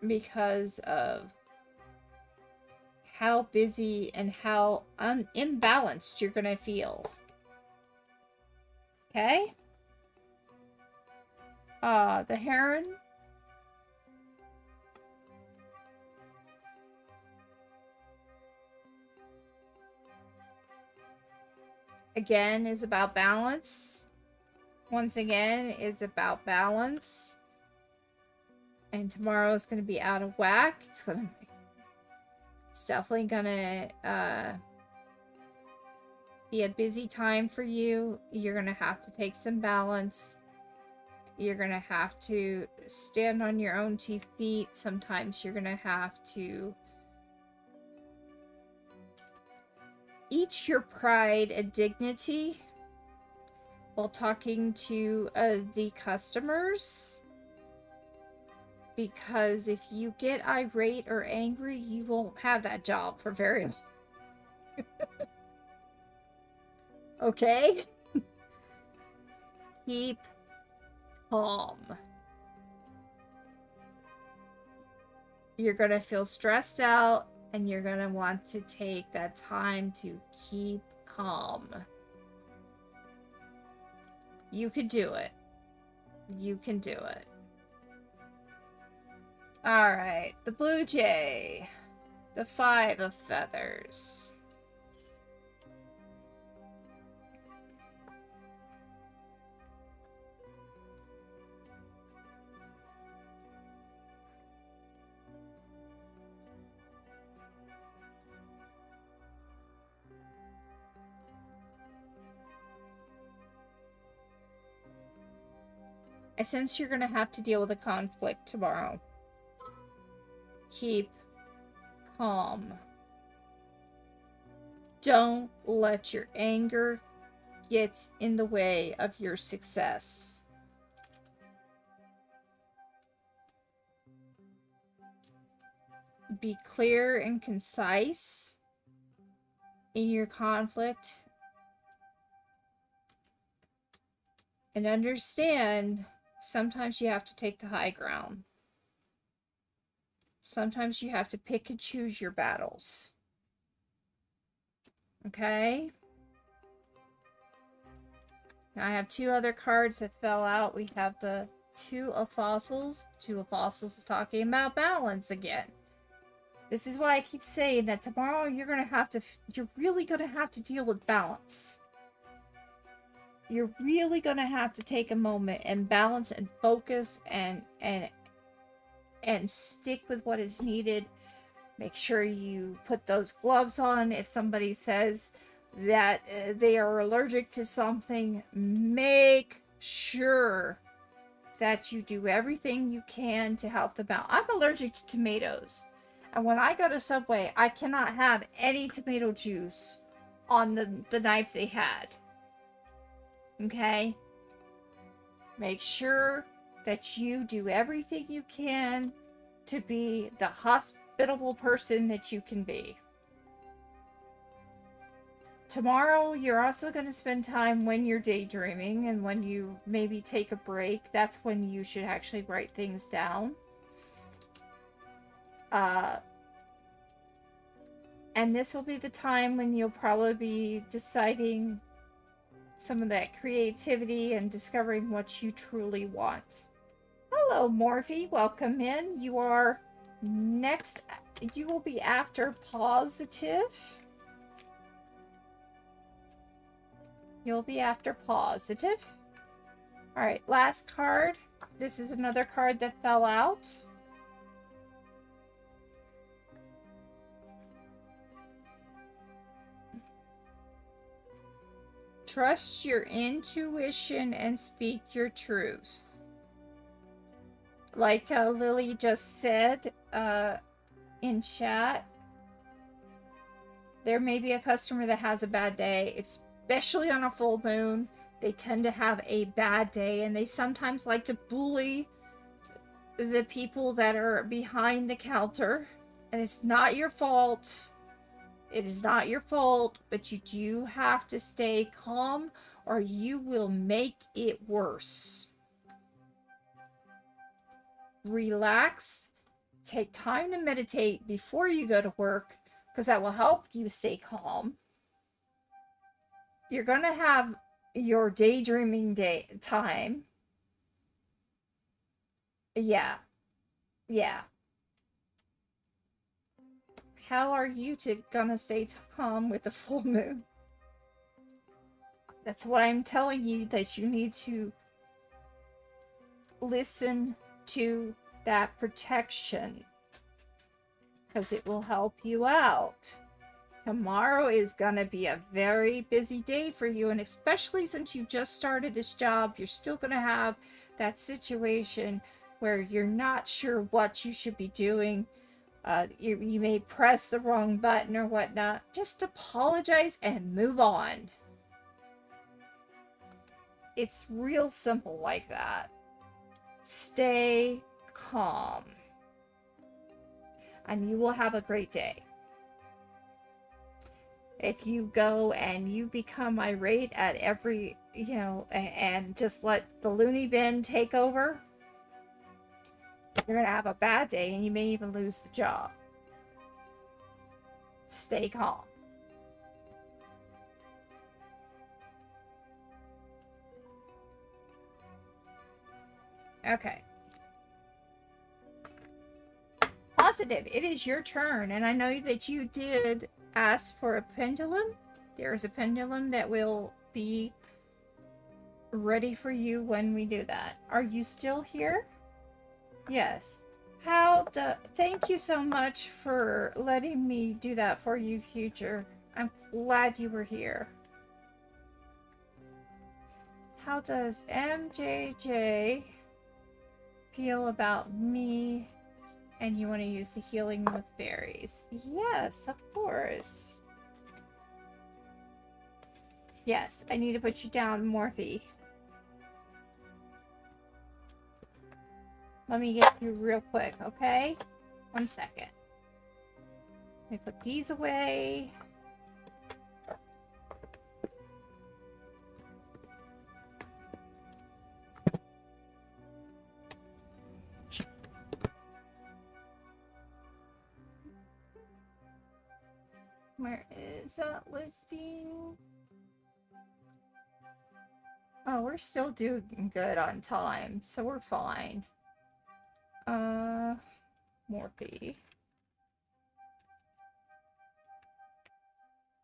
because of how busy and how imbalanced you're going to feel. Okay? The Heron. Again, is about balance. Once again, it's about balance. And tomorrow is going to be out of whack. It's definitely going to be a busy time for you. You're going to have to take some balance. You're going to have to stand on your own 2 feet. Sometimes you're going to have to eat your pride and dignity while talking to the customers. Because if you get irate or angry, you won't have that job for very long. Okay? Keep calm. You're going to feel stressed out and you're going to want to take that time to keep calm. You can do it. You can do it. Alright, the Blue Jay. The 5 of Feathers. I sense you're going to have to deal with a conflict tomorrow. Keep calm. Don't let your anger get in the way of your success. Be clear and concise in your conflict. And understand, sometimes you have to take the high ground. Sometimes you have to pick and choose your battles. Okay? I have two other cards that fell out. We have the Two of Fossils. Two of Fossils is talking about balance again. This is why I keep saying that tomorrow you're really gonna have to deal with balance. You're really gonna have to take a moment and balance and focus and stick with what is needed. Make sure you put those gloves on. If somebody says that they are allergic to something, make sure that you do everything you can to help them out. I'm allergic to tomatoes. And when I go to Subway, I cannot have any tomato juice on the knife they had. Okay? Make sure that you do everything you can to be the hospitable person that you can be. Tomorrow, you're also going to spend time when you're daydreaming and when you maybe take a break. That's when you should actually write things down. And this will be the time when you'll probably be deciding some of that creativity and discovering what you truly want. Hello, Morphe. Welcome in. You are next. You will be after Positive. You'll be after Positive. Alright, last card. This is another card that fell out. Trust your intuition and speak your truth. Like Lily just said in chat, there may be a customer that has a bad day, especially on a full moon. They tend to have a bad day, and they sometimes like to bully the people that are behind the counter. And it's not your fault. It is not your fault, but you do have to stay calm or you will make it worse. Relax. Take time to meditate before you go to work, because that will help you stay calm. You're going to have your daydreaming time. Yeah. How are you gonna stay calm with the full moon? That's what I'm telling you, that you need to listen to that protection, because it will help you out. Tomorrow is gonna be a very busy day for you, and especially since you just started this job, you're still gonna have that situation where you're not sure what you should be doing. You may press the wrong button or whatnot. Just apologize and move on. It's real simple like that. Stay calm. And you will have a great day. If you go and you become irate at every, and just let the loony bin take over, you're going to have a bad day and you may even lose the job. Stay calm. Okay. Positive, it is your turn, and I know that you did ask for a pendulum. There is a pendulum that will be ready for you when we do that. Are you still here? Yes. Thank you so much for letting me do that for you, Future. I'm glad you were here. How does MJJ feel about me? And you want to use the healing with fairies? Yes, of course. Yes, I need to put you down, Morphe. Let me get you real quick, okay? 1 second. Let me put these away. Where is that listing? No, we're still doing good on time, so we're fine. Morphe.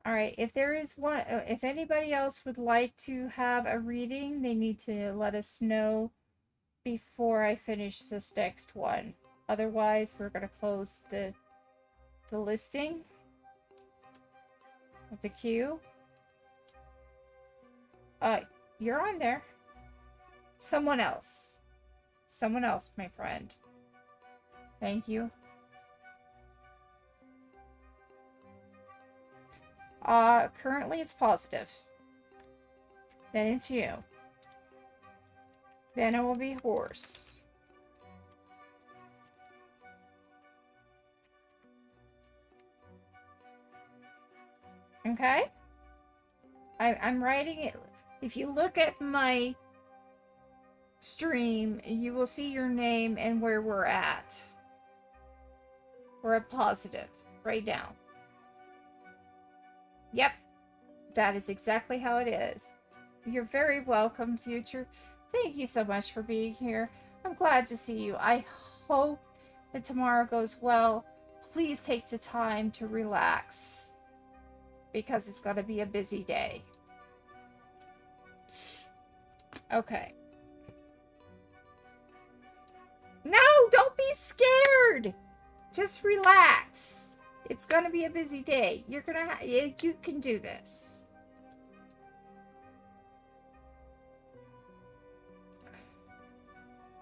Alright, if there is one, if anybody else would like to have a reading, they need to let us know before I finish this next one. Otherwise, we're going to close the listing of the queue. You're on there. Someone else. Someone else, my friend. Thank you. Currently it's positive. Then it's you. Then it will be horse. Okay? I'm writing it. If you look at my stream, you will see your name and where we're at. We're at positive right now. Yep. That is exactly how it is. You're very welcome, Future. Thank you so much for being here. I'm glad to see you. I hope that tomorrow goes well. Please take the time to relax, because it's going to be a busy day. Okay. No, don't be scared. Just relax. It's going to be a busy day. You're going to you can do this.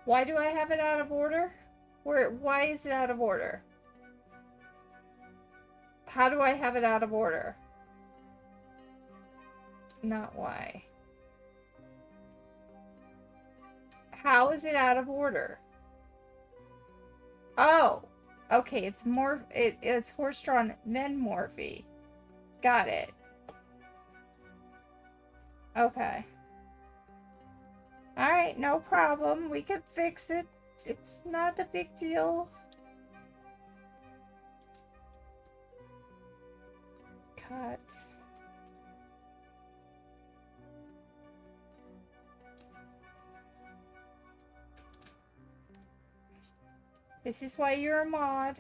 Why do I have it out of order? Why is it out of order? How do I have it out of order? Not why. How is it out of order? Oh, okay. It's it's horse-drawn, then Morphe. Got it. Okay. Alright, no problem. We can fix it. It's not a big deal. Cut. This is why you're a mod.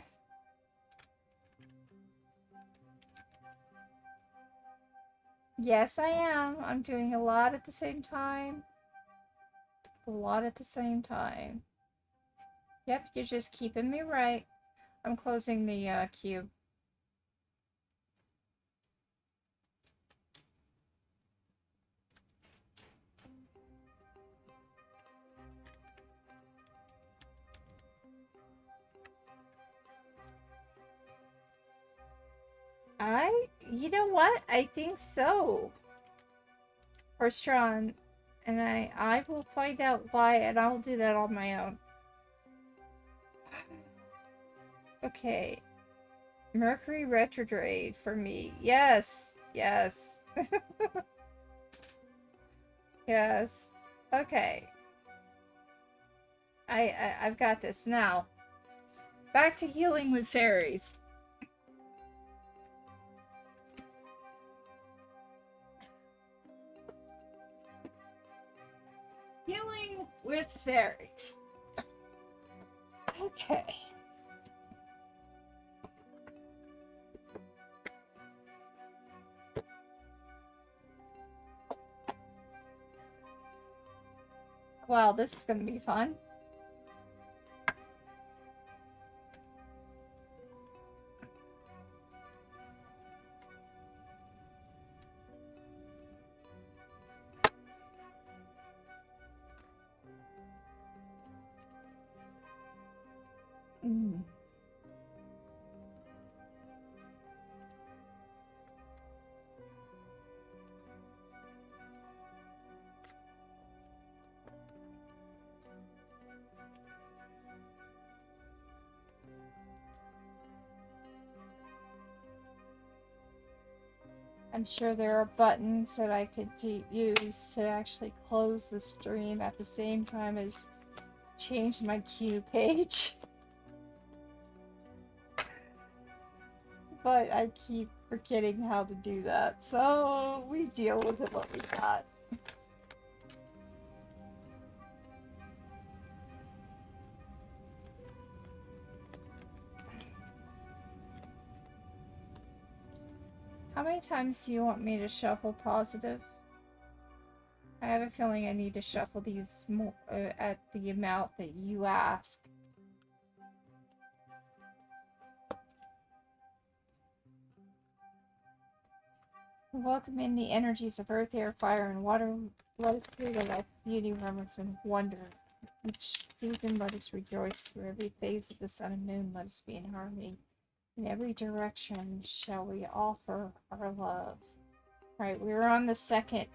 Yes, I am. I'm doing a lot at the same time. A lot at the same time. Yep, you're just keeping me right. I'm closing the cube. You know what? I think so. Horse-drawn. And I will find out why, and I'll do that on my own. Okay. Mercury retrograde for me. Yes. Yes. Yes. Okay. I've got this now. Back to healing with fairies. Healing with fairies. Okay. Well, this is going to be fun. I'm sure there are buttons that I could use to actually close the stream at the same time as change my queue page. But I keep forgetting how to do that, so we deal with it what we got. How many times do you want me to shuffle positive? I have a feeling I need to shuffle these more at the amount that you ask. Welcome in the energies of earth, air, fire, and water. Let us feel the life, beauty, reverence, and wonder. Each season, let us rejoice. Through every phase of the sun and moon, let us be in harmony. In every direction shall we offer our love. Right, we were on the second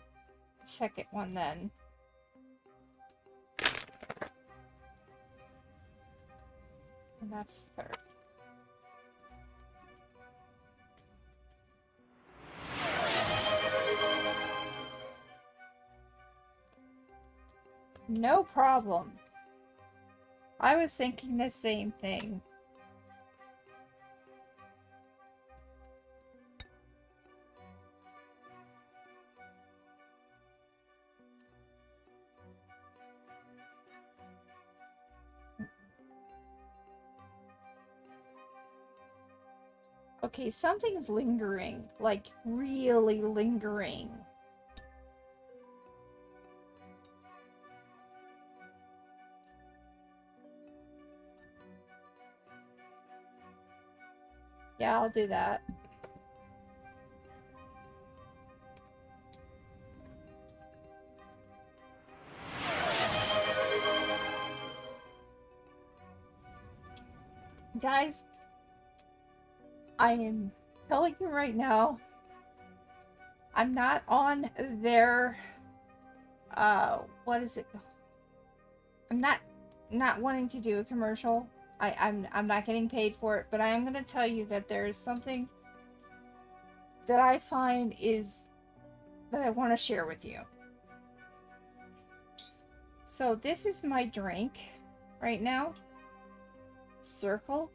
one then. And that's the third. No problem. I was thinking the same thing. Okay, something's lingering. Like, really lingering. Yeah, I'll do that. Guys, I am telling you right now, I'm not on their, what is it? I'm not wanting to do a commercial. I'm not getting paid for it, but I am going to tell you that there is something that I find that I want to share with you. So this is my drink right now. Circle.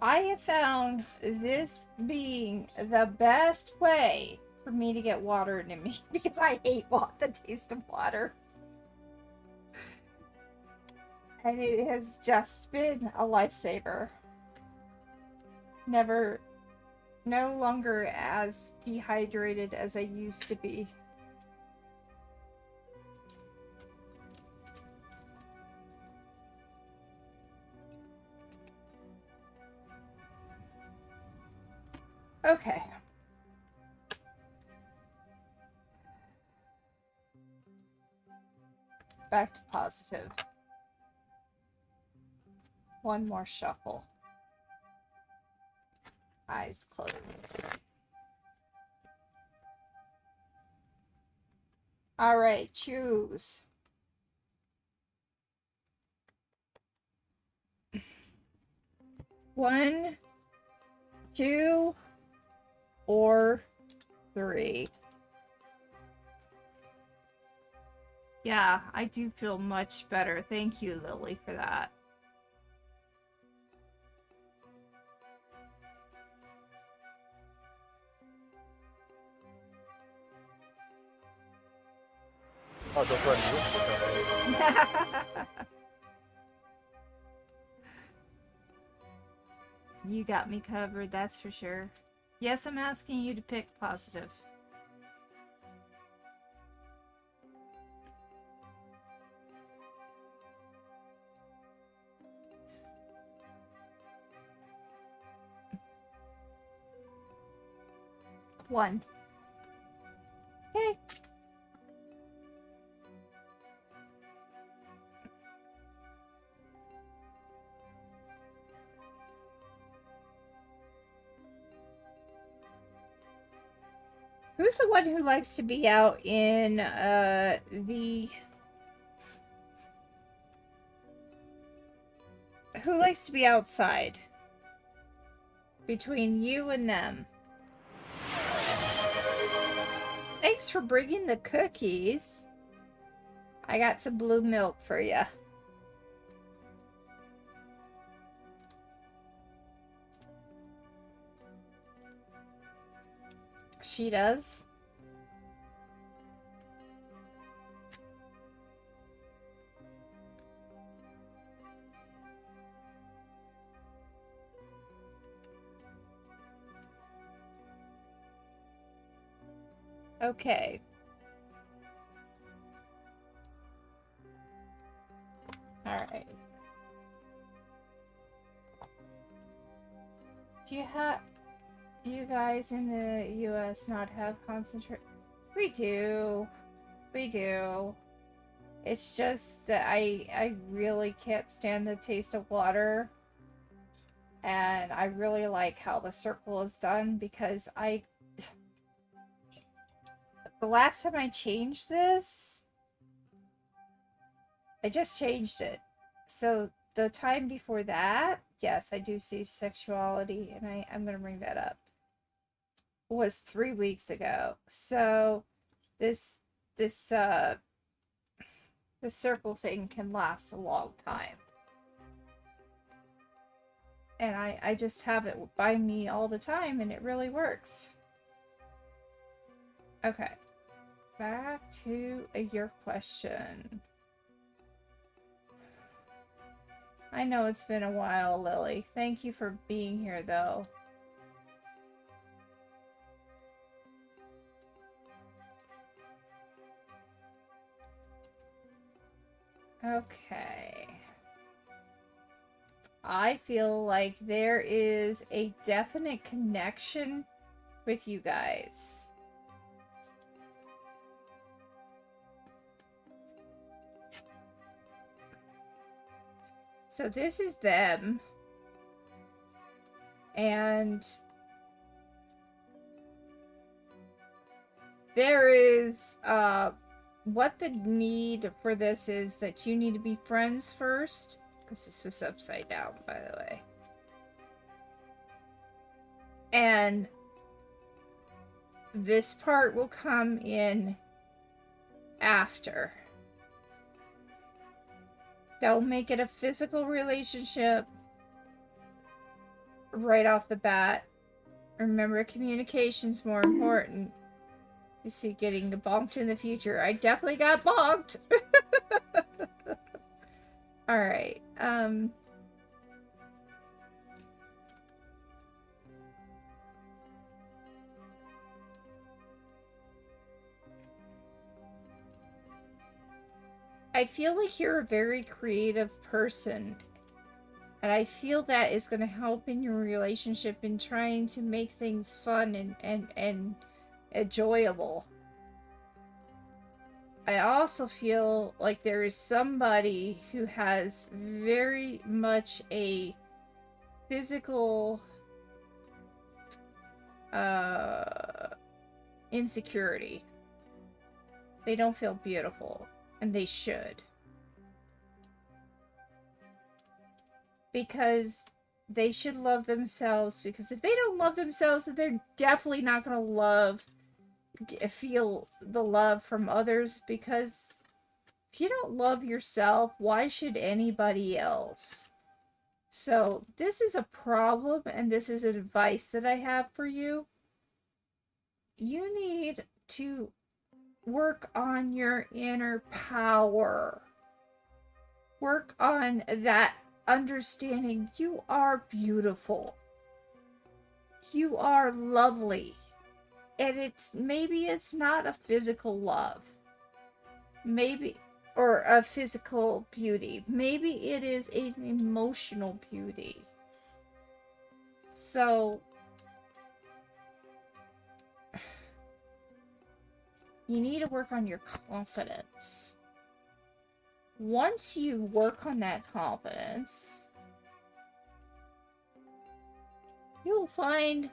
I have found this being the best way for me to get water into me because I hate the taste of water. And it has just been a lifesaver. No longer as dehydrated as I used to be. Okay. Back to positive. One more shuffle. Eyes closed. All right, choose. One, 2, or 3. Yeah, I do feel much better. Thank you, Lily, for that. Oh, don't run You got me covered, that's for sure. Yes, I'm asking you to pick positive. One. Okay. Who's the one who likes to be out in who likes to be outside? Between you and them. Thanks for bringing the cookies. I got some blue milk for you. She does. Okay. Alright. Do you guys in the US not have concentrate? We do. We do. It's just that I really can't stand the taste of water. And I really like how the circle is done because the last time I changed this, I just changed it. So the time before that, yes, I do see sexuality, and I'm gonna bring that up, was 3 weeks ago. So this this circle thing can last a long time. And I just have it by me all the time, and it really works. Okay. Back to your question. I know it's been a while, Lily. Thank you for being here, though. Okay. I feel like there is a definite connection with you guys. So this is them. And there is, what the need for this is that you need to be friends first. Because this was upside down, by the way. And this part will come in after. Don't make it a physical relationship right off the bat. Remember, communication's more important. You see, getting bonked in the future. I definitely got bonked. Alright, I feel like you're a very creative person. And I feel that is going to help in your relationship in trying to make things fun and enjoyable. I also feel like there is somebody who has very much a physical insecurity. They don't feel beautiful, and they should. Because they should love themselves, because if they don't love themselves, then they're definitely not going to feel the love from others, because if you don't love yourself, why should anybody else? So this is a problem, and this is advice that I have for you. You need to work on your inner power. Work on that understanding you are beautiful. You are lovely. And maybe it's not a physical love. Maybe, or a physical beauty. Maybe it is an emotional beauty. So you need to work on your confidence. Once you work on that confidence, you'll find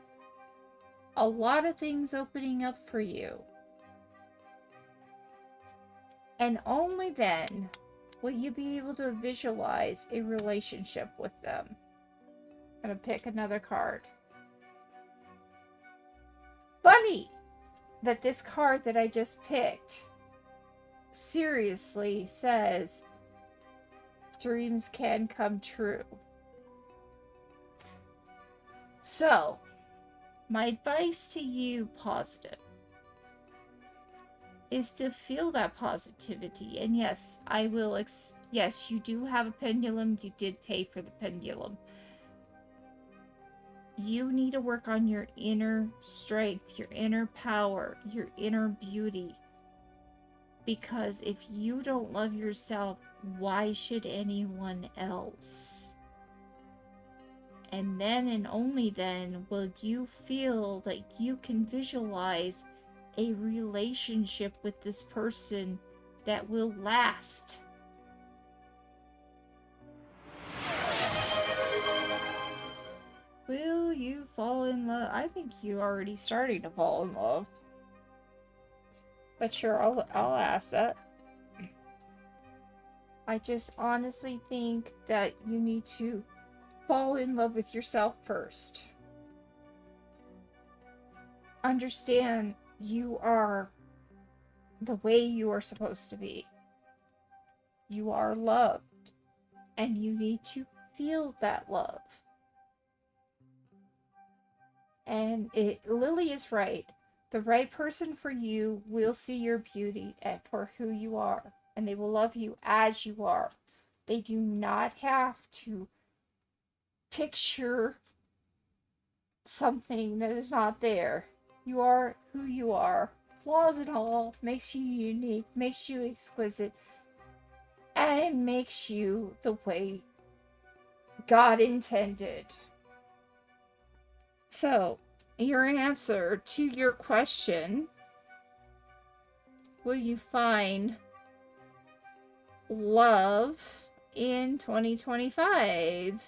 a lot of things opening up for you. And only then will you be able to visualize a relationship with them. I'm going to pick another card. Funny that this card that I just picked seriously says dreams can come true. So, my advice to you, positive, is to feel that positivity. And yes, I will, yes, you do have a pendulum. You did pay for the pendulum. You need to work on your inner strength, your inner power, your inner beauty. Because if you don't love yourself, why should anyone else? And then and only then will you feel that you can visualize a relationship with this person that will last. Will you fall in love? I think you're already starting to fall in love. But sure, I'll ask that. I just honestly think that you need to fall in love with yourself first. Understand you are the way you are supposed to be. You are loved. And you need to feel that love. And Lily is right. The right person for you will see your beauty for who you are. And they will love you as you are. They do not have to picture something that is not there. You are who you are. Flaws and all makes you unique, makes you exquisite, and makes you the way God intended. So, your answer to your question, will you find love in 2025?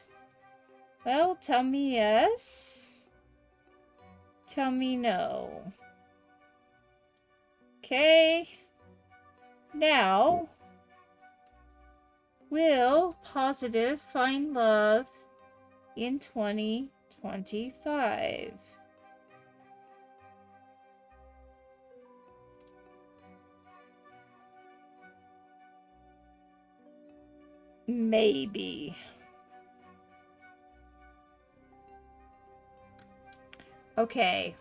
Well, tell me yes. Tell me no. Okay. Now, will positive find love in 2025? Maybe. Okay.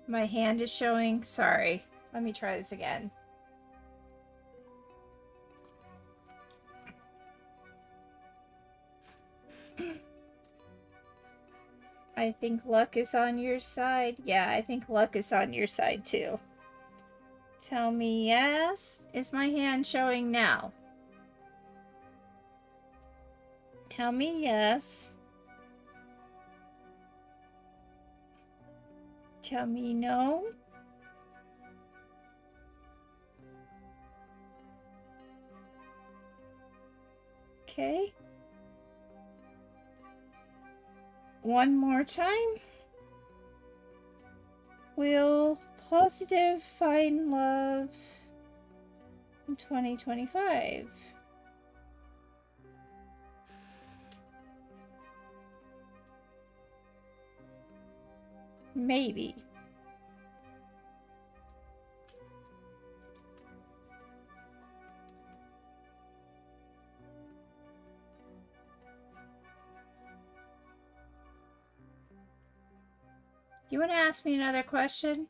My hand is showing. Sorry. Let me try this again. I think luck is on your side. Yeah, I think luck is on your side too. Tell me yes. Is my hand showing now? Tell me yes. Tell me no. Okay. One more time. Will positive find love in 2025? Maybe. Do you want to ask me another question?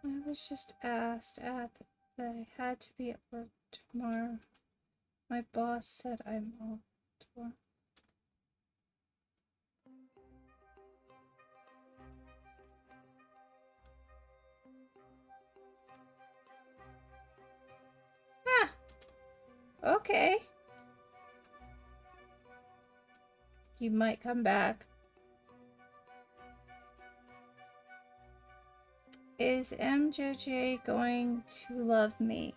I was just asked that I had to be at work tomorrow. My boss said I'm off tomorrow. Ah, okay. You might come back. Is MJJ going to love me?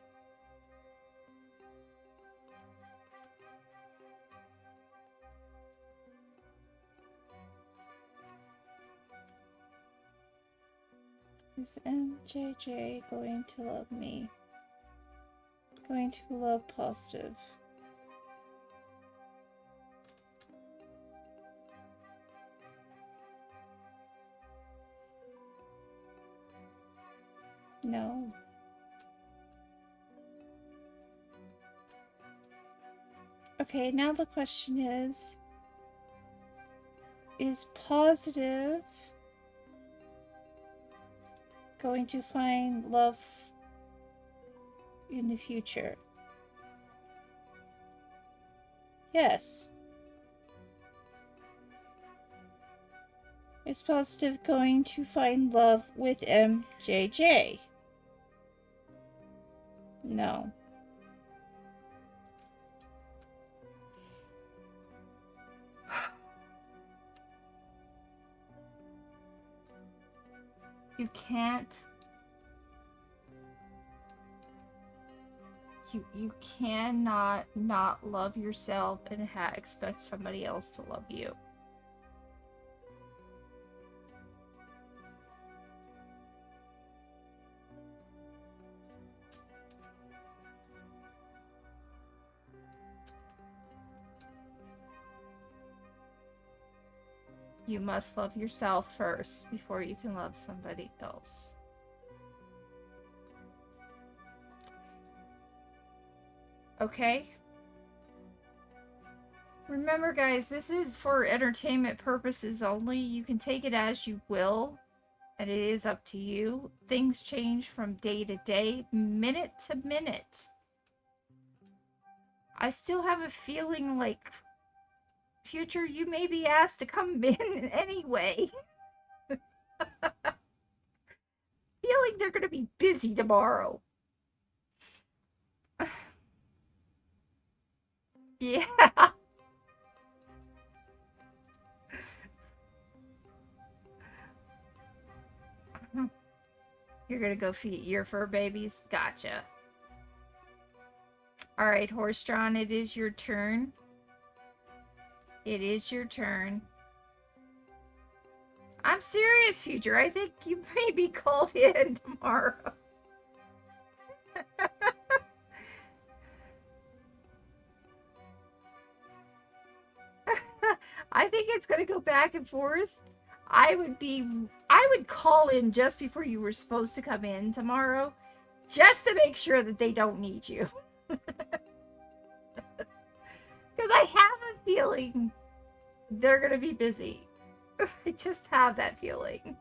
Is MJJ going to love me? Going to love positive. No. Okay, now the question is positive going to find love in the future? Yes. Is Positive going to find love with MJJ? No. You can't. You cannot not love yourself and expect somebody else to love you. You must love yourself first before you can love somebody else. Okay? Remember, guys, this is for entertainment purposes only. You can take it as you will, and it is up to you. Things change from day to day, minute to minute. I still have a feeling like, Future, you may be asked to come in anyway. Feeling they're going to be busy tomorrow. Yeah. You're gonna go feed your fur babies? Gotcha. Alright, Horse-drawn, it is your turn. It is your turn. I'm serious, Future. I think you may be called in tomorrow. I think it's gonna go back and forth. I would call in just before you were supposed to come in tomorrow, just to make sure that they don't need you. Because I have a feeling they're gonna be busy. I just have that feeling.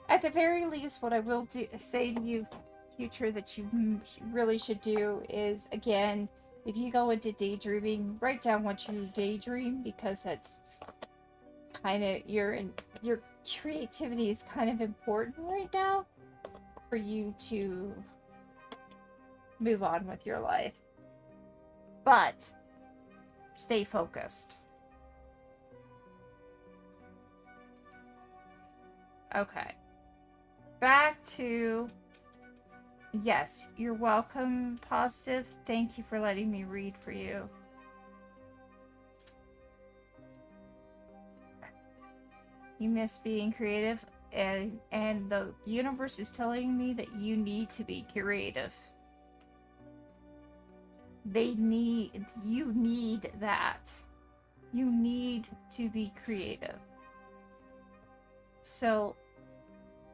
At the very least, what I will say to you, Future, that you really should do is, again, if you go into daydreaming, write down what you daydream, because that's kind of your creativity is kind of important right now for you to move on with your life. But stay focused. Okay. Back to... Yes, you're welcome, Positive. Thank you for letting me read for you. You miss being creative, and the universe is telling me that you need to be creative. You need that. You need to be creative. So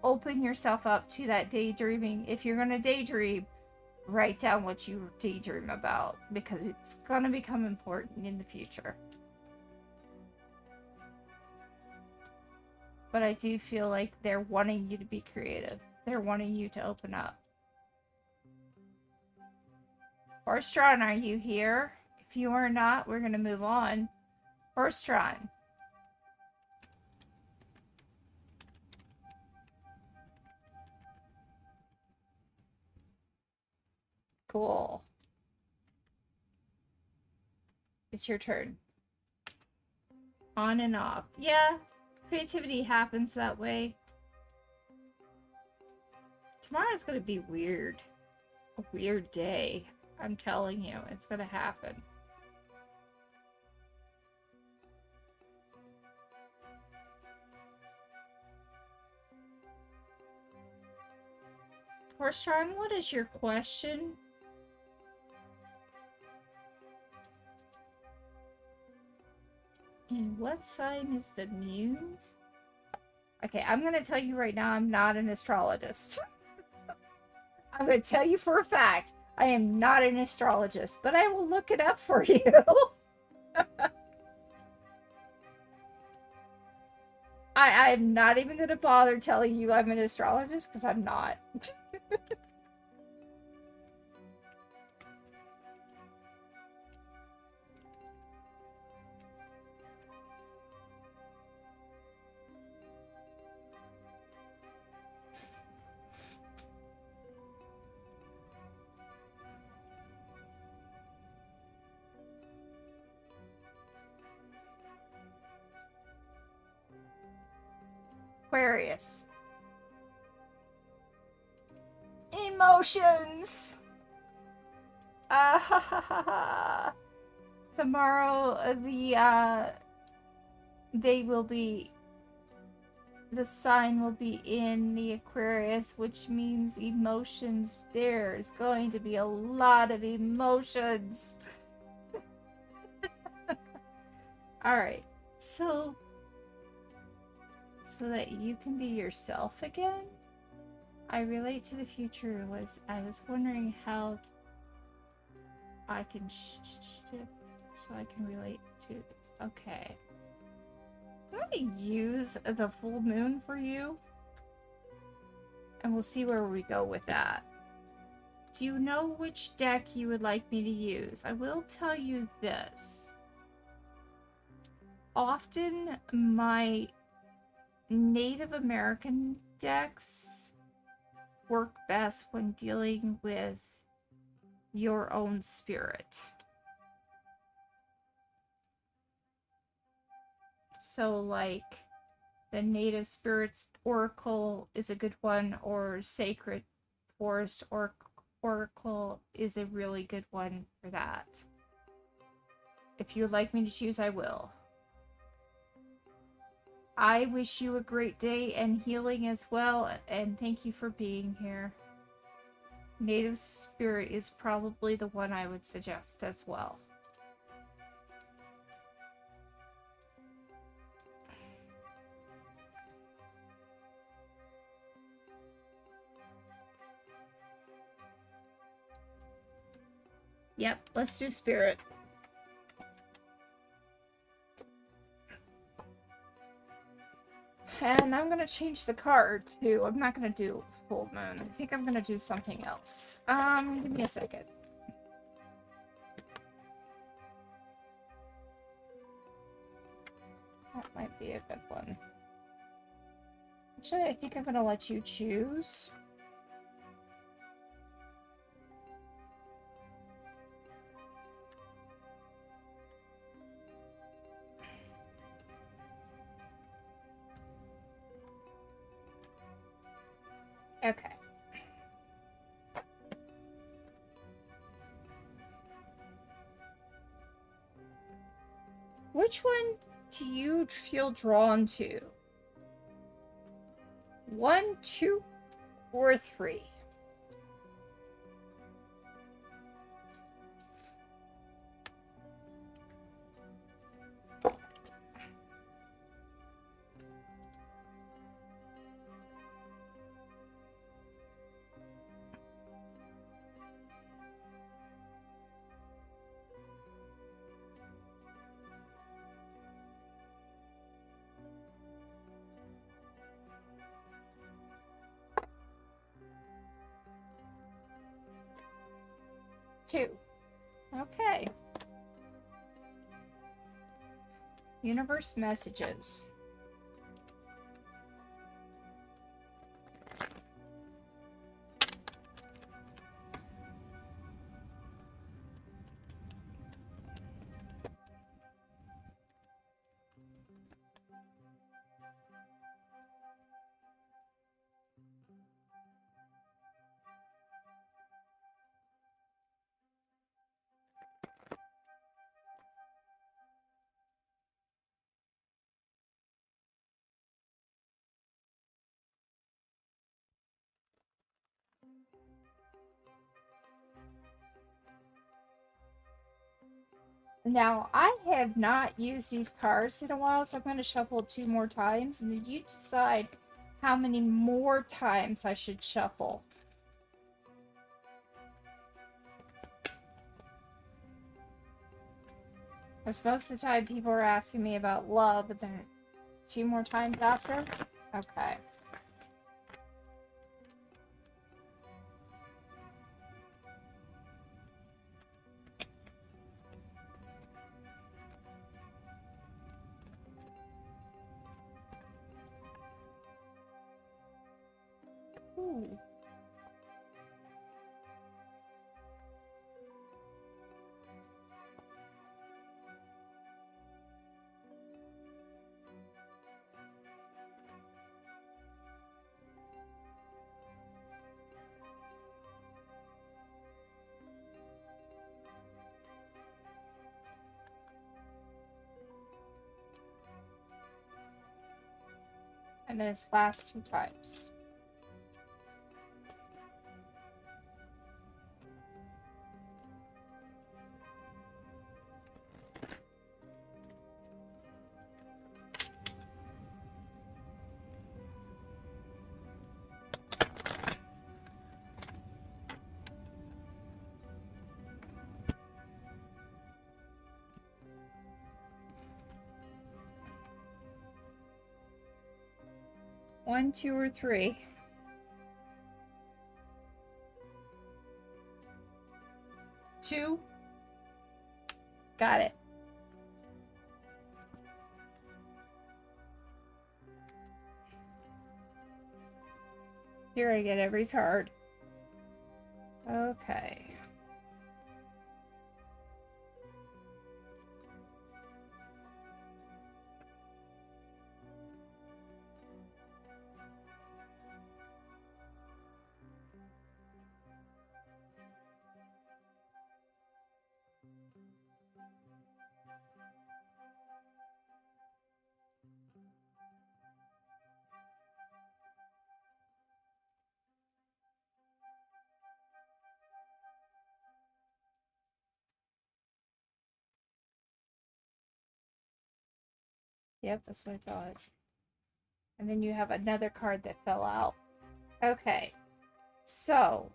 open yourself up to that daydreaming. If you're going to daydream, write down what you daydream about, because it's going to become important in the future. But I do feel like they're wanting you to be creative. They're wanting you to open up. Horse-drawn, are you here? If you are not, we're going to move on. Horse-drawn. Cool. It's your turn. On and off. Yeah, creativity happens that way. Tomorrow's gonna be weird. A weird day. I'm telling you, it's gonna happen. Horse-drawn, what is your question? And what sign is the moon? Okay, I'm gonna tell you right now, I'm not an astrologist. I'm gonna tell you for a fact, I am not an astrologist, but I will look it up for you. I'm not even going to bother telling you I'm an astrologist, because I'm not. Aquarius. Emotions! Tomorrow, the sign will be in the Aquarius, which means emotions. There's going to be a lot of emotions. Alright, so that you can be yourself again? I relate to the future. I was wondering how I can shift so I can relate to it. Okay. I'm going to use the full moon for you. And we'll see where we go with that. Do you know which deck you would like me to use? I will tell you this. Often my Native American decks work best when dealing with your own spirit. So like the Native Spirits Oracle is a good one, or Sacred Forest Oracle is a really good one for that. If you would like me to choose, I will. I wish you a great day and healing as well, and thank you for being here. Native Spirit is probably the one I would suggest as well. Yep, let's do Spirit. And I'm gonna change the card too. I'm not gonna do full moon. I think I'm gonna do something else. Give me a second. That might be a good one. Actually, I think I'm gonna let you choose. Okay. Which one do you feel drawn to? 1, 2, or 3? Two. Okay. Universe messages. Now, I have not used these cards in a while, so I'm going to shuffle 2 more times, and then you decide how many more times I should shuffle. Because most of the time people are asking me about love, but then 2 more times after? Okay. Ooh. And then it's last 2 times. One, 2, or 3. Two. Got it. Here I get every card. Okay. Yep, that's what I thought. And then you have another card that fell out. Okay. So.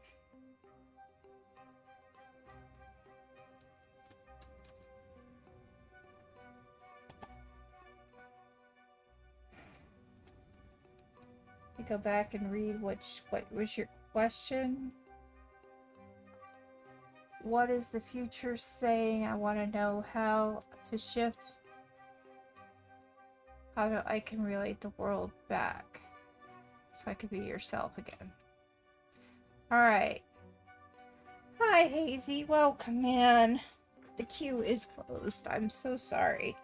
Let me go back and read what was your question. What is the future saying? I want to know how to shift. How I can relate the world back. So I can be yourself again. Alright. Hi, Hazy. Welcome in. The queue is closed. I'm so sorry.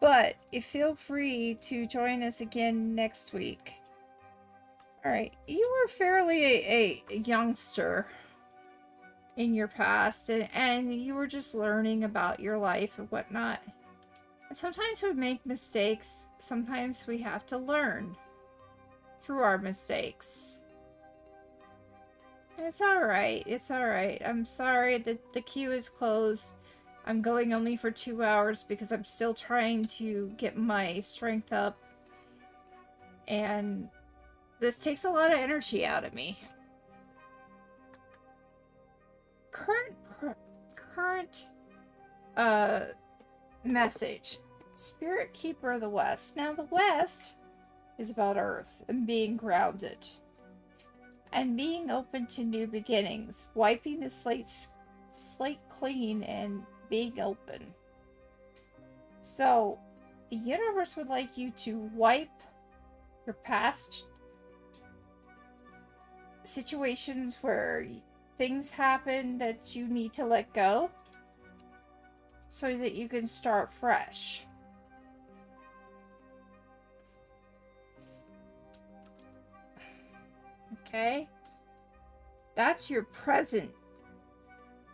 But feel free to join us again next week. Alright. You were fairly a youngster in your past, and you were just learning about your life and whatnot. And sometimes we make mistakes. Sometimes we have to learn through our mistakes. And it's alright. It's alright. I'm sorry that the queue is closed. I'm going only for 2 hours because I'm still trying to get my strength up. And this takes a lot of energy out of me. Current message. Spirit Keeper of the West. Now the West is about Earth and being grounded. And being open to new beginnings. Wiping the slate clean and being open. So, the universe would like you to wipe your past situations where things happen that you need to let go so that you can start fresh. Okay? That's your present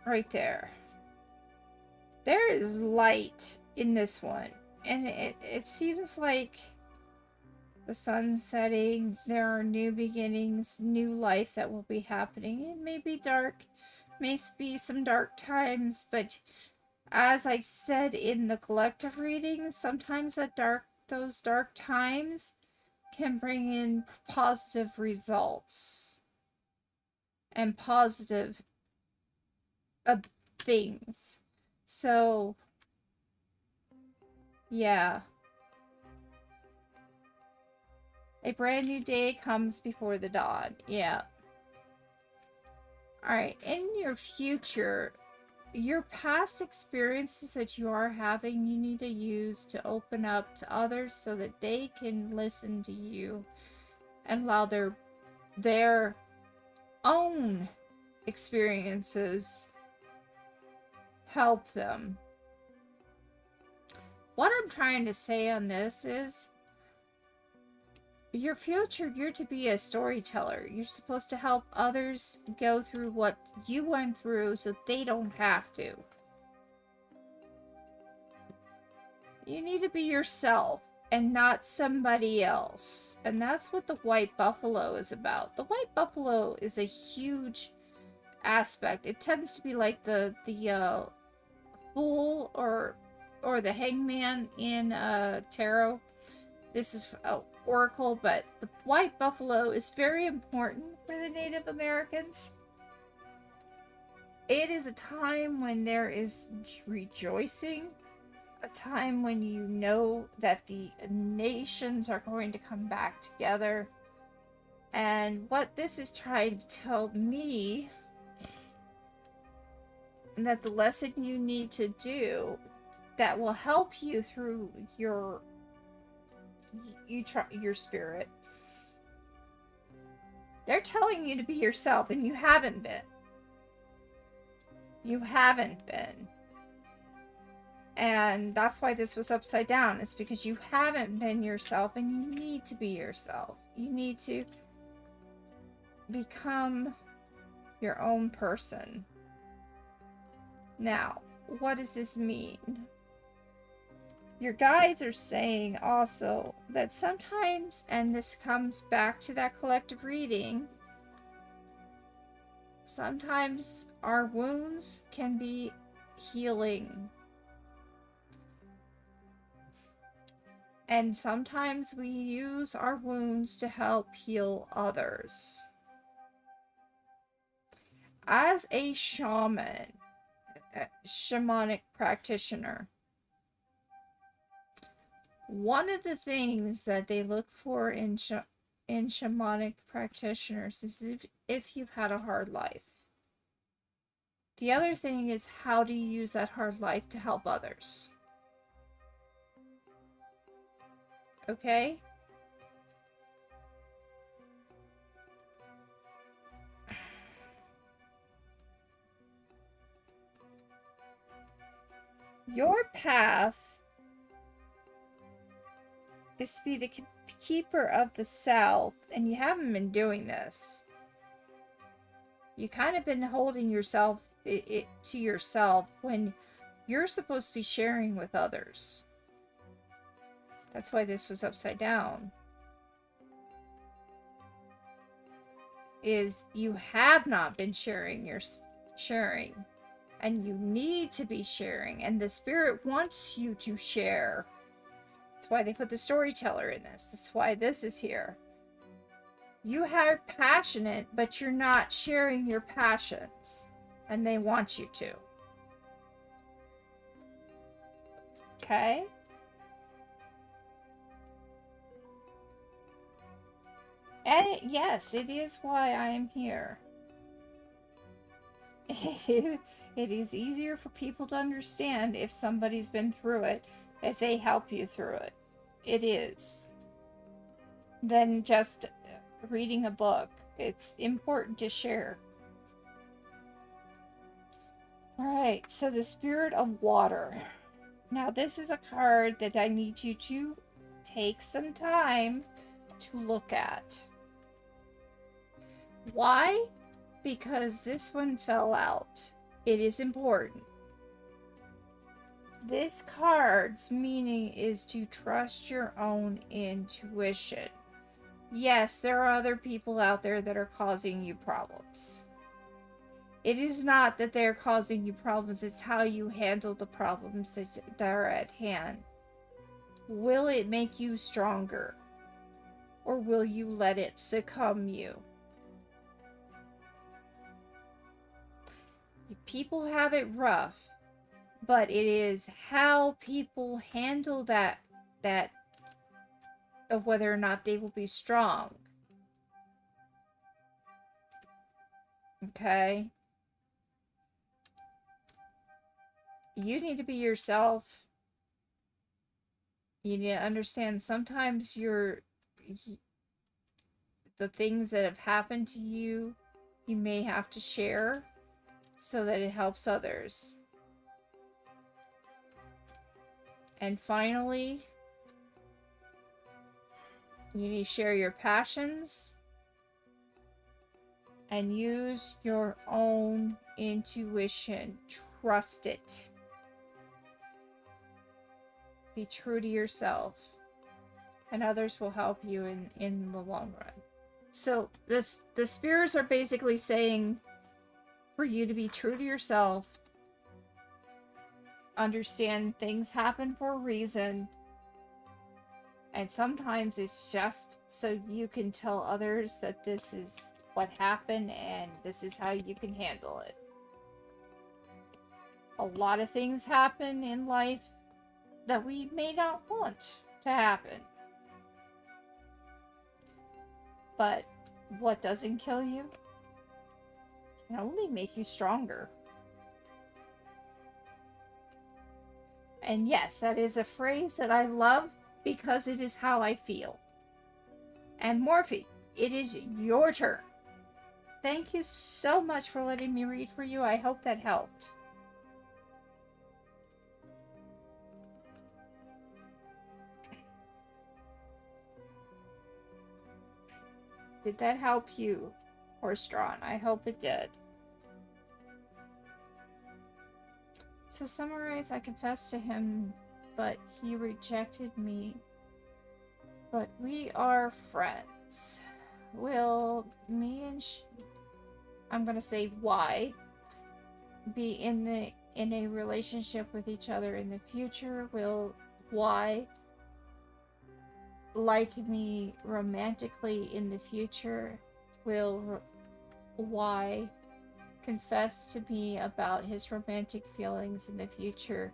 right there. There is light in this one. And it seems like the sun's setting. There are new beginnings, new life that will be happening. It may be dark, may be some dark times, but as I said in the collective reading, sometimes those dark times can bring in positive results and positive things. So Yeah. A brand new day comes before the dawn. Yeah. Alright, in your future, your past experiences that you are having, you need to use to open up to others so that they can listen to you and allow their own experiences help them. What I'm trying to say on this is, your future, you're to be a storyteller. You're supposed to help others go through what you went through so they don't have to. You need to be yourself and not somebody else. And that's what the white buffalo is about. The white buffalo is a huge aspect. It tends to be like the fool or the hangman in tarot. This is oracle, but the white buffalo is very important for the Native Americans. It is a time when there is rejoicing, a time when you know that the nations are going to come back together. And what this is trying to tell me, that the lesson you need to do that will help you through your spirit. They're telling you to be yourself, and you haven't been. You haven't been. And that's why this was upside down. It's because you haven't been yourself, and you need to be yourself. You need to become your own person. Now, what does this mean? Your guides are saying also that sometimes, and this comes back to that collective reading, sometimes our wounds can be healing. And sometimes we use our wounds to help heal others. As a shaman, shamanic practitioner, one of the things that they look for in shamanic practitioners is if you've had a hard life. The other thing is, how do you use that hard life to help others? Okay? Your path is to be the keeper of the South, and you haven't been doing this. You kind of been holding yourself to yourself when you're supposed to be sharing with others. That's why this was upside down. Is you have not been sharing and you need to be sharing, and the spirit wants you to share. That's why they put the storyteller in this. That's why this is here. You are passionate, but you're not sharing your passions, and they want you to. Okay? And yes, it is why I am here. It is easier for people to understand if somebody's been through it, if they help you through it. It is. Than just reading a book. It's important to share. Alright, so the Spirit of Water. Now this is a card that I need you to take some time to look at. Why? Because this one fell out. It is important. This card's meaning is to trust your own intuition. Yes, there are other people out there that are causing you problems. It is not that they're causing you problems, it's how you handle the problems that are at hand. Will it make you stronger? Or will you let it succumb you? People have it rough. but it is how people handle that of whether or not they will be strong. Okay? You need to be yourself. You need to understand sometimes the things that have happened to you, you may have to share so that it helps others. And finally, you need to share your passions and use your own intuition. Trust it. Be true to yourself, and others will help you in the long run. So the spirits are basically saying for you to be true to yourself, understand things happen for a reason, and sometimes it's just so you can tell others that this is what happened and this is how you can handle it. A lot of things happen in life that we may not want to happen. But what doesn't kill you can only make you stronger. And yes, that is a phrase that I love because it is how I feel. And Morphe, it is your turn. Thank you so much for letting me read for you. I hope that helped. Did that help you, Horstrawn? I hope it did. So summarize, I confessed to him, but he rejected me. But we are friends. Will me and I'm gonna say why be in a relationship with each other in the future? Will Y like me romantically in the future? Will Y confess to me about his romantic feelings in the future?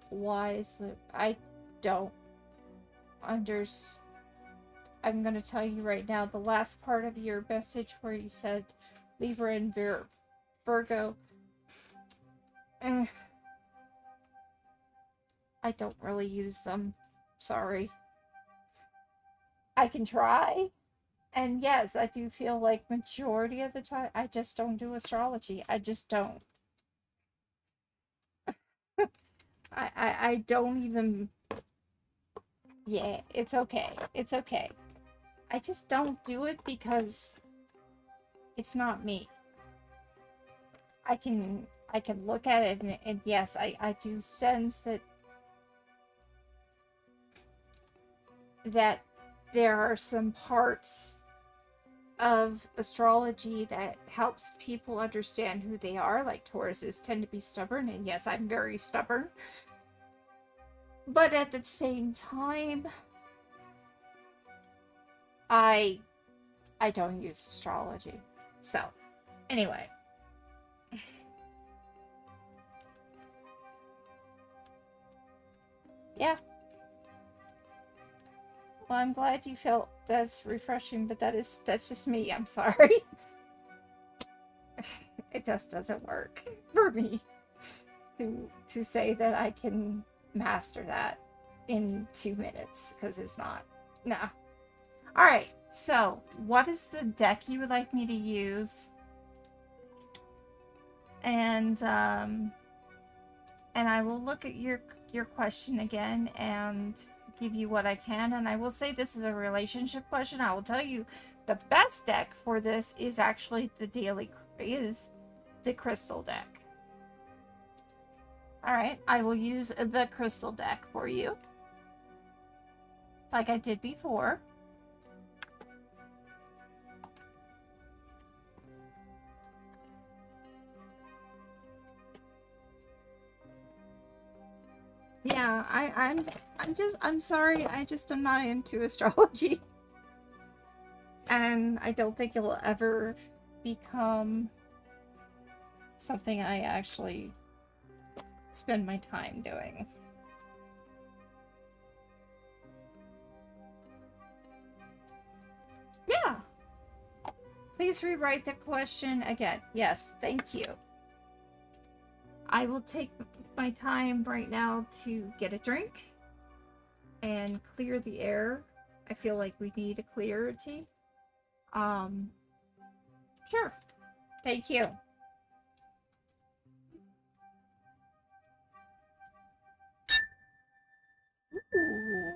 Why is the... I don't understand. I'm gonna tell you right now, the last part of your message where you said Libra and Virgo, I don't really use them. Sorry. I can try. And yes, I do feel like majority of the time, I just don't do astrology. I just don't. I don't even... Yeah, it's okay. It's okay. I just don't do it because it's not me. I can look at it and yes, I do sense that there are some parts of astrology that helps people understand who they are. Like Tauruses tend to be stubborn, and yes, I'm very stubborn. But at the same time, I don't use astrology. So, anyway. Yeah. Well, I'm glad you felt that's refreshing, but that's just me. I'm sorry. It just doesn't work for me to say that I can master that in 2 minutes, because it's not. Nah. Alright, so what is the deck you would like me to use? And I will look at your question again and give you what I can. And I will say this is a relationship question. I will tell you the best deck for this is actually the crystal deck. Alright, I will use the crystal deck for you, like I did before. Yeah, I'm sorry, I just am not into astrology. And I don't think it will ever become something I actually spend my time doing. Yeah. Please rewrite the question again. Yes, thank you. I will take my time right now to get a drink and clear the air. I feel like we need a clarity. Sure. Thank you. Ooh.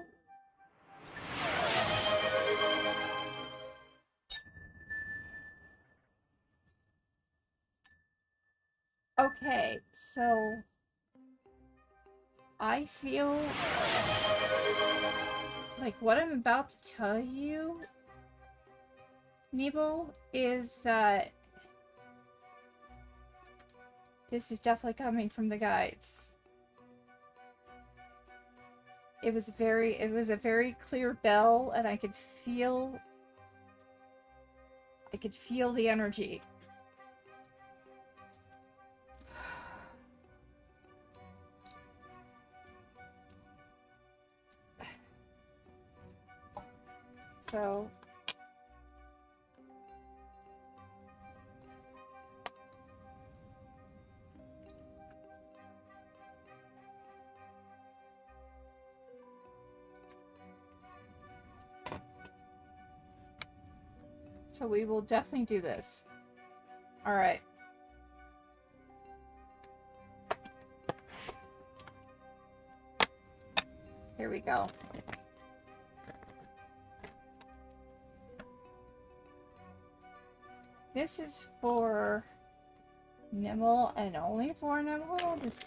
Okay, so I feel like what I'm about to tell you, Nibel, is that this is definitely coming from the guides. It was a very clear bell, and I could feel the energy. So we will definitely do this. All right. Here we go. This is for Nimble and only for Nimble. This is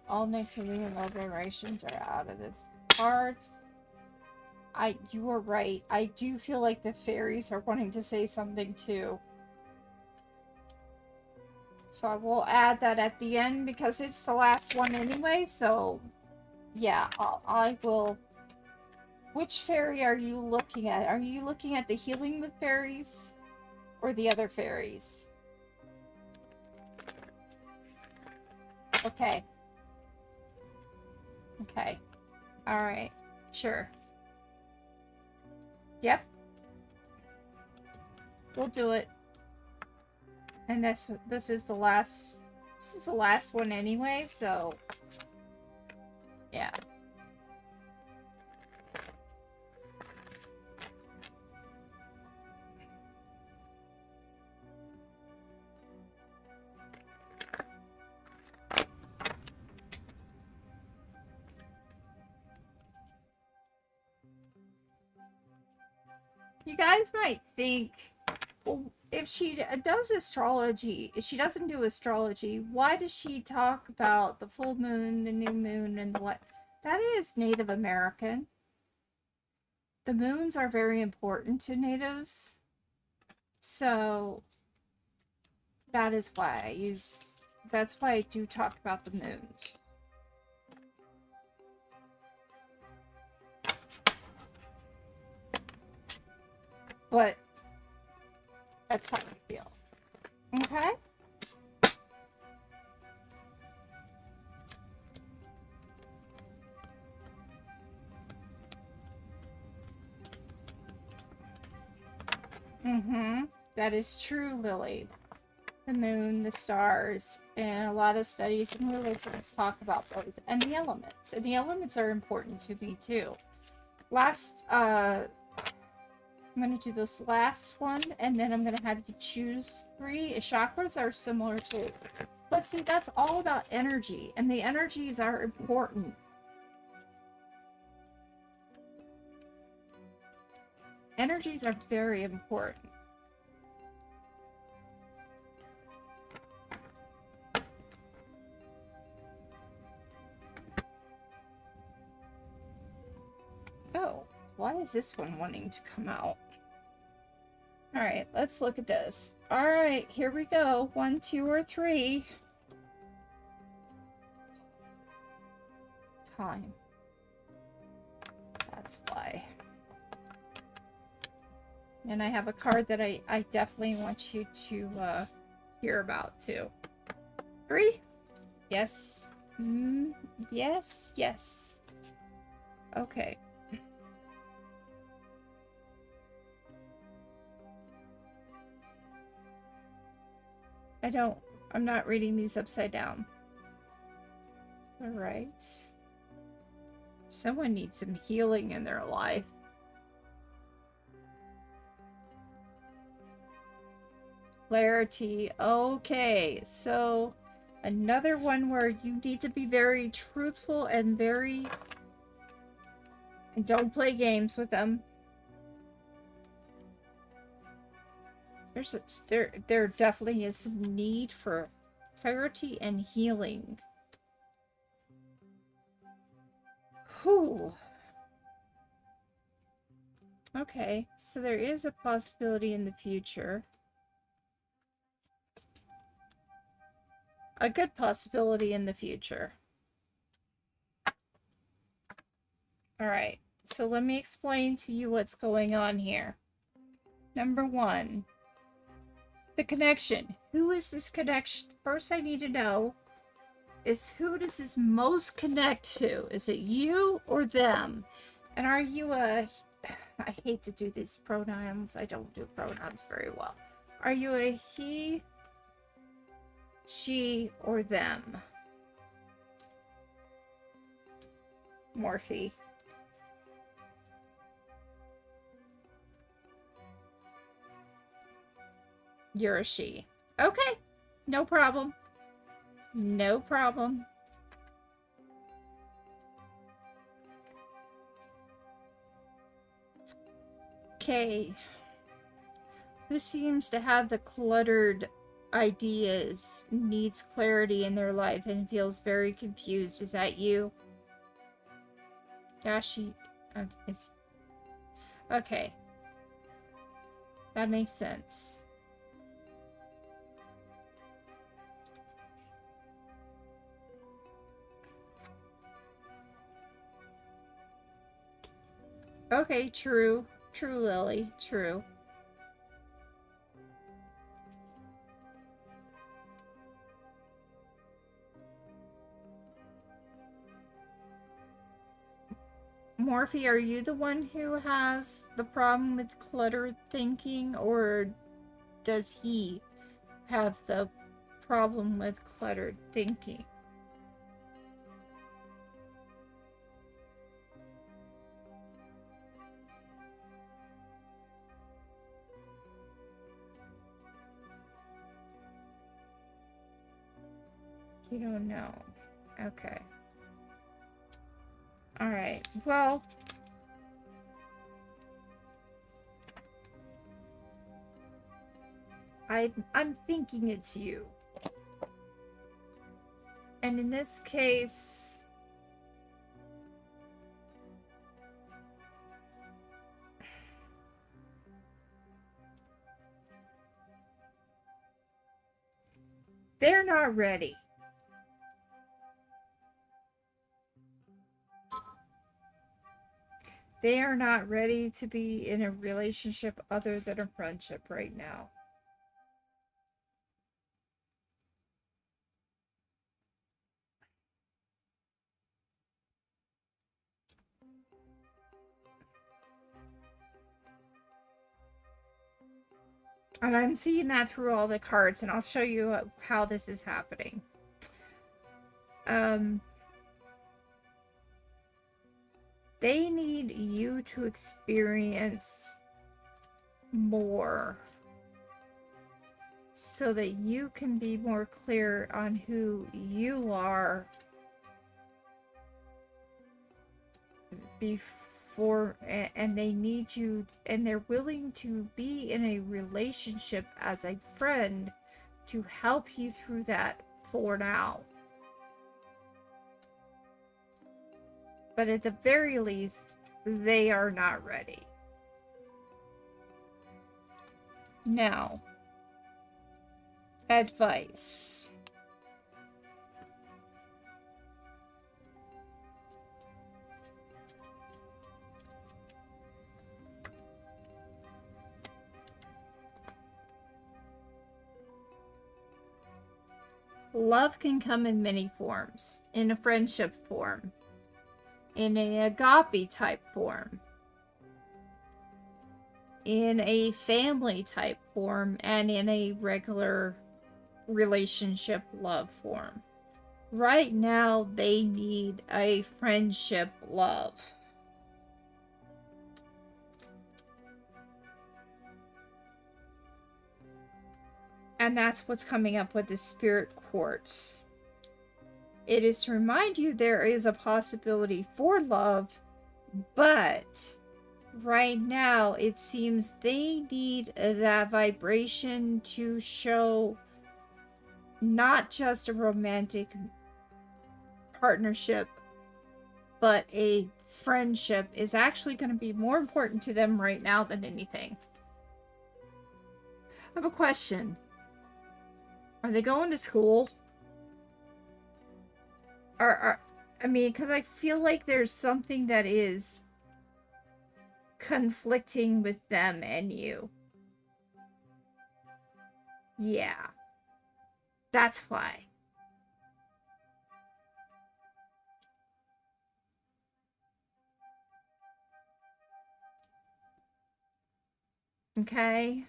all negativity and low vibrations are out of this cards. You are right. I do feel like the fairies are wanting to say something too. So I will add that at the end because it's the last one anyway. So yeah, I will. Which fairy are you looking at? Are you looking at the healing with fairies or the other fairies? Okay. Okay. All right. Sure. Yep. We'll do it. And this is the last one anyway, so yeah. You guys might think, well, if she does astrology, if she doesn't do astrology, why does she talk about the full moon, the new moon, and what? That is Native American. The moons are very important to natives. So that is why that's why I do talk about the moons. But that's how I feel. Okay? That is true, Lily. The moon, the stars, and a lot of studies and religions talk about those. And the elements. And the elements are important to me, too. I'm going to do this last one, and then I'm going to have you choose 3. Chakras are similar, too. But see, that's all about energy. And the energies are important. Energies are very important. Oh, why is this one wanting to come out? Alright, let's look at this. Alright, here we go. 1, 2, or 3. Time. That's why. And I have a card that I definitely want you to hear about too. 3? Yes. Yes, yes. Okay. I'm not reading these upside down. Alright. Someone needs some healing in their life. Clarity. Okay, so another one where you need to be very truthful and and don't play games with them. There definitely is some need for clarity and healing. Whew. Okay, so there is a possibility in the future. A good possibility in the future. Alright, so let me explain to you what's going on here. Number one, the connection. Who is this connection? First I need to know is who does this most connect to? Is it you or them? And are you a... I hate to do these pronouns. I don't do pronouns very well. Are you a he, she, or them? Morphe. You're a she. Okay. No problem. No problem. Okay. Who seems to have the cluttered ideas, needs clarity in their life, and feels very confused? Is that you? Dashi. Okay. That makes sense. Okay, true. True, Lily. True. Morphe, are you the one who has the problem with cluttered thinking, or does he have the problem with cluttered thinking? You don't know. Okay. Alright, well... I'm thinking it's you. And in this case... they're not ready. They are not ready to be in a relationship other than a friendship right now. And I'm seeing that through all the cards, and I'll show you how this is happening. They need you to experience more so that you can be more clear on who you are before, and they need you, and they're willing to be in a relationship as a friend to help you through that for now. But at the very least, they are not ready. Now, advice. Love can come in many forms. In a friendship form. In a agape type form. In a family type form. And in a regular relationship love form. Right now, they need a friendship love. And that's what's coming up with the Spirit Quartz. It is to remind you there is a possibility for love, but right now it seems they need that vibration to show not just a romantic partnership, but a friendship is actually going to be more important to them right now than anything. I have a question. Are they going to school? I mean, because I feel like there's something that is conflicting with them and you. Yeah. That's why. Okay.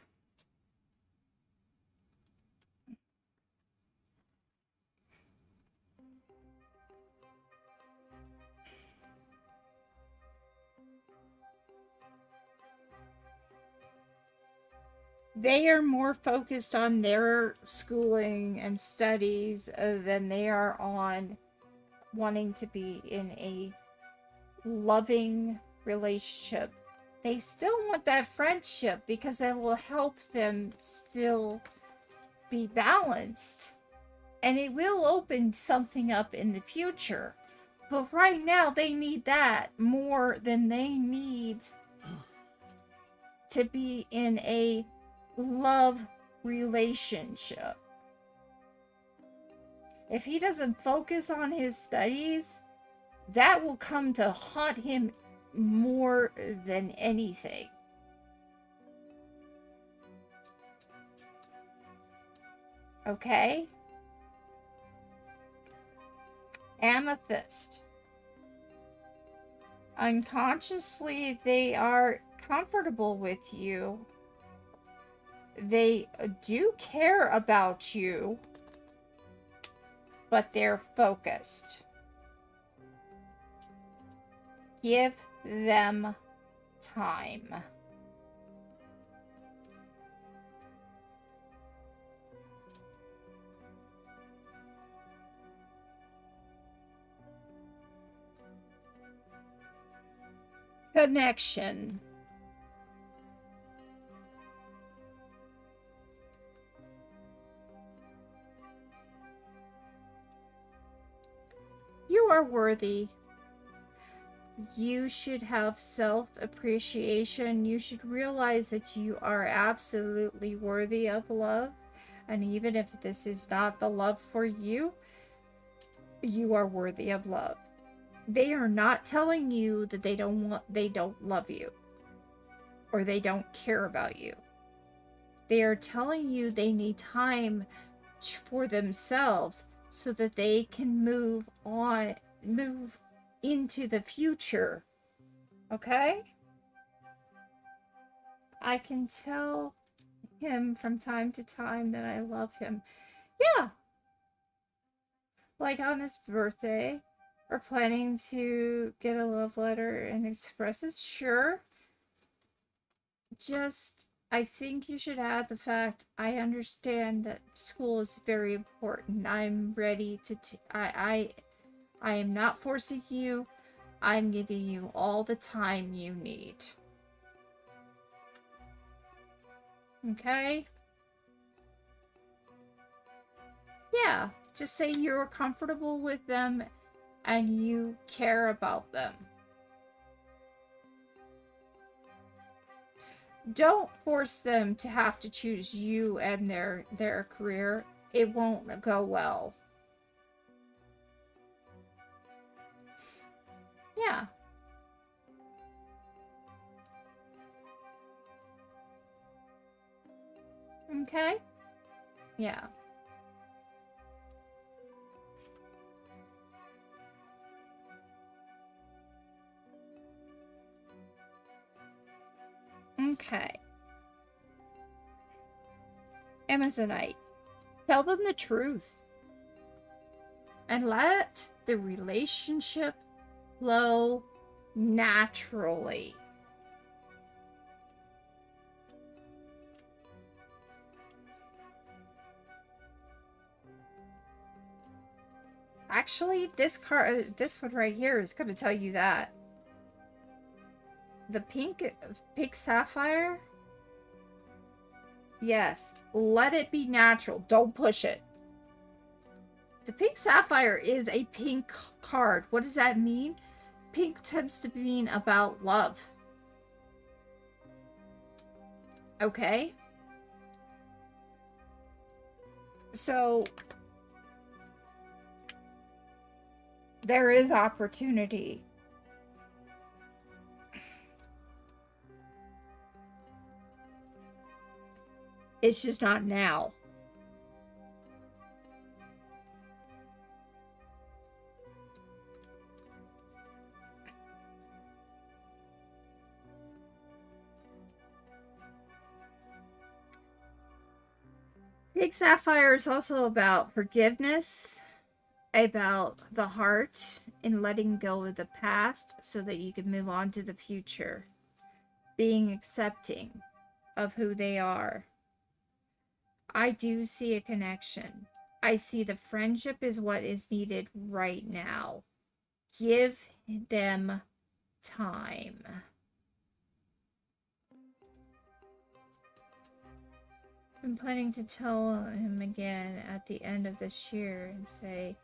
They are more focused on their schooling and studies than they are on wanting to be in a loving relationship. They still want that friendship because it will help them still be balanced. And it will open something up in the future. But right now, they need that more than they need to be in a love relationship. If he doesn't focus on his studies, that will come to haunt him more than anything. Okay? Amethyst. Unconsciously, they are comfortable with you. They do care about you, but they're focused. Give them time. Connection. You are worthy. You should have self-appreciation. You should realize that you are absolutely worthy of love. And even if this is not the love for you, you are worthy of love. They are not telling you that they don't love you or they don't care about you. They are telling you they need time for themselves so that they can move into the future. Okay? I can tell him from time to time that I love him. Yeah. Like on his birthday. Or planning to get a love letter and express it. Sure. Just, I think you should add the fact, I understand that school is very important. I'm ready to, I am not forcing you. I'm giving you all the time you need. Okay? Yeah, just say you're comfortable with them and you care about them. Don't force them to have to choose you and their career. It won't go well. Yeah. Okay? Yeah. Okay. Amazonite. Tell them the truth. And let the relationship flow naturally. Actually, this one right here is going to tell you that. The pink sapphire? Yes, let it be natural. Don't push it. The pink sapphire is a pink card. What does that mean? Pink tends to mean about love. Okay? So, there is opportunity. It's just not now. Big Sapphire is also about forgiveness, about the heart, and letting go of the past so that you can move on to the future. Being accepting of who they are. I do see a connection. I see the friendship is what is needed right now. Give them time. I'm planning to tell him again at the end of this year and say,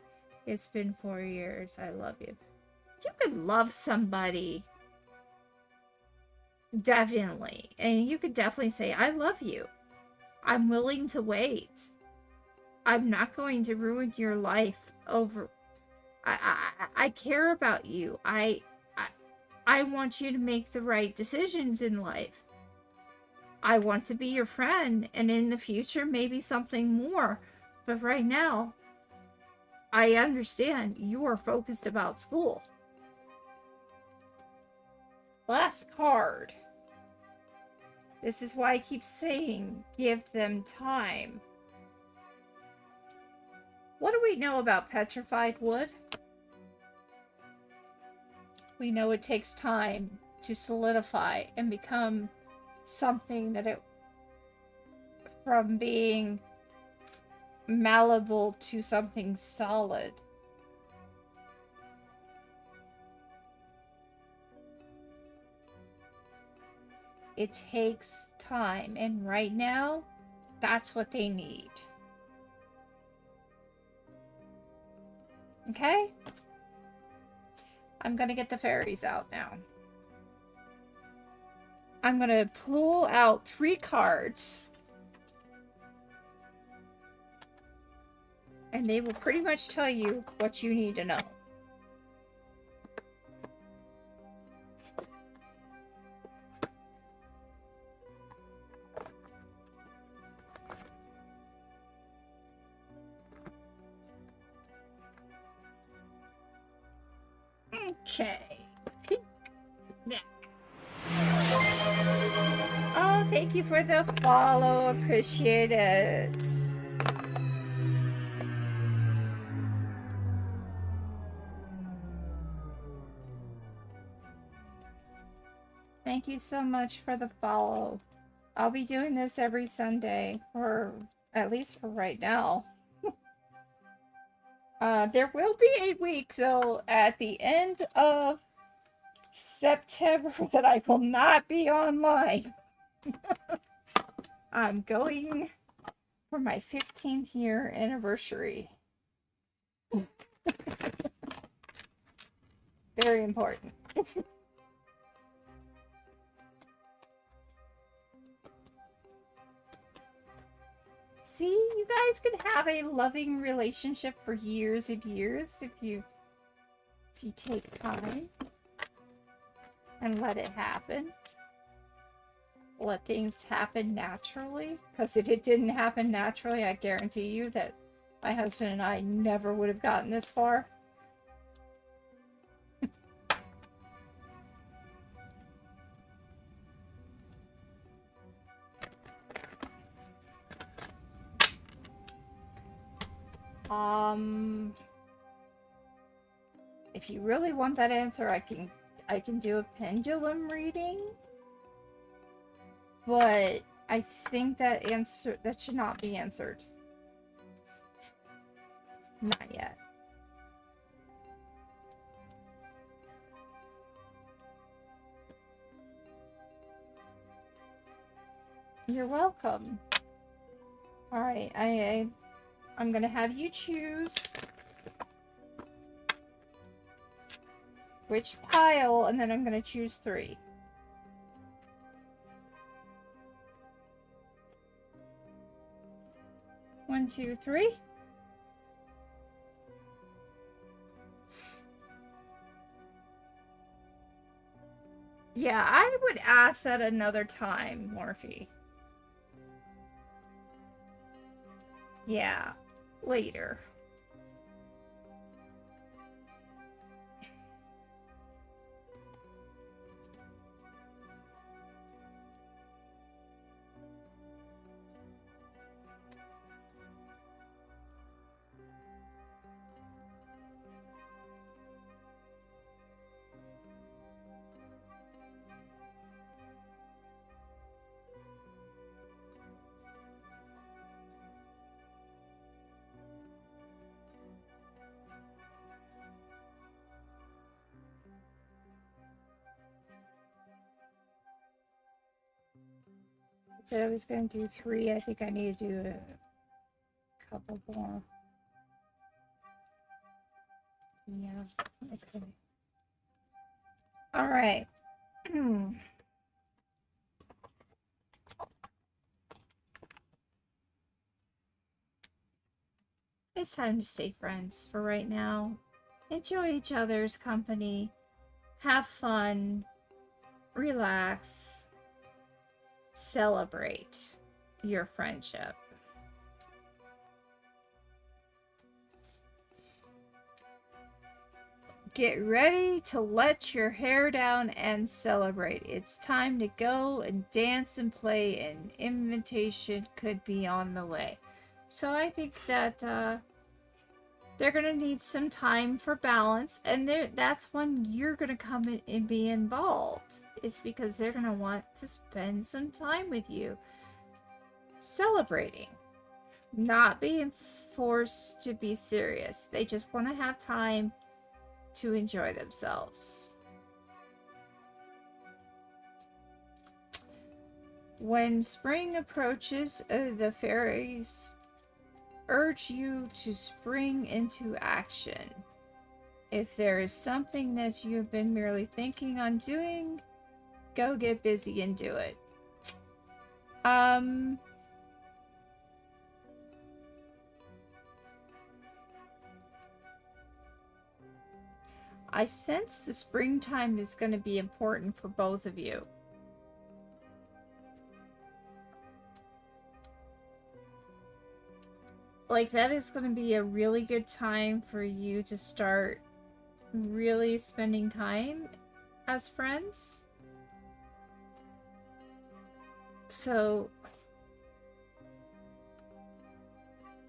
it's been 4 years, I love you. You could love somebody. Definitely. And you could definitely say, I love you. I'm willing to wait. I'm not going to ruin your life over... I care about you. I want you to make the right decisions in life. I want to be your friend, and in the future, maybe something more. But right now, I understand you are focused about school. Last card. This is why I keep saying, give them time. What do we know about petrified wood? We know it takes time to solidify and become something that it, from being malleable to something solid. It takes time, and right now, that's what they need. Okay? I'm gonna get the fairies out now. I'm gonna pull out 3 cards. And they will pretty much tell you what you need to know. Okay. Pink neck. Oh, thank you for the follow. Appreciate it. Thank you so much for the follow. I'll be doing this every Sunday, or at least for right now. There will be a week, though, at the end of September that I will not be online. I'm going for my 15th year anniversary. Very important. See, you guys can have a loving relationship for years and years if you take time and let it happen. Let things happen naturally. Because if it didn't happen naturally, I guarantee you that my husband and I never would have gotten this far. If you really want that answer, I can do a pendulum reading. But I think that should not be answered. Not yet. You're welcome. Alright, I'm gonna have you choose which pile, and then I'm gonna choose 3. One, 2, 3. Yeah, I would ask that another time, Morphe. Yeah, later. I said I was going to do 3. I think I need to do a couple more. Yeah, okay. Alright. It's time to stay friends for right now. Enjoy each other's company. Have fun. Relax. Celebrate your friendship. Get ready to let your hair down and celebrate. It's time to go and dance and play, and invitation could be on the way. So I think that they're going to need some time for balance, and that's when you're going to come in and be involved. It's because they're going to want to spend some time with you. Celebrating. Not being forced to be serious. They just want to have time to enjoy themselves. When spring approaches, the fairies urge you to spring into action. If there is something that you've been merely thinking on doing, go get busy and do it. I sense the springtime is going to be important for both of you. Like, that is going to be a really good time for you to start really spending time as friends. So,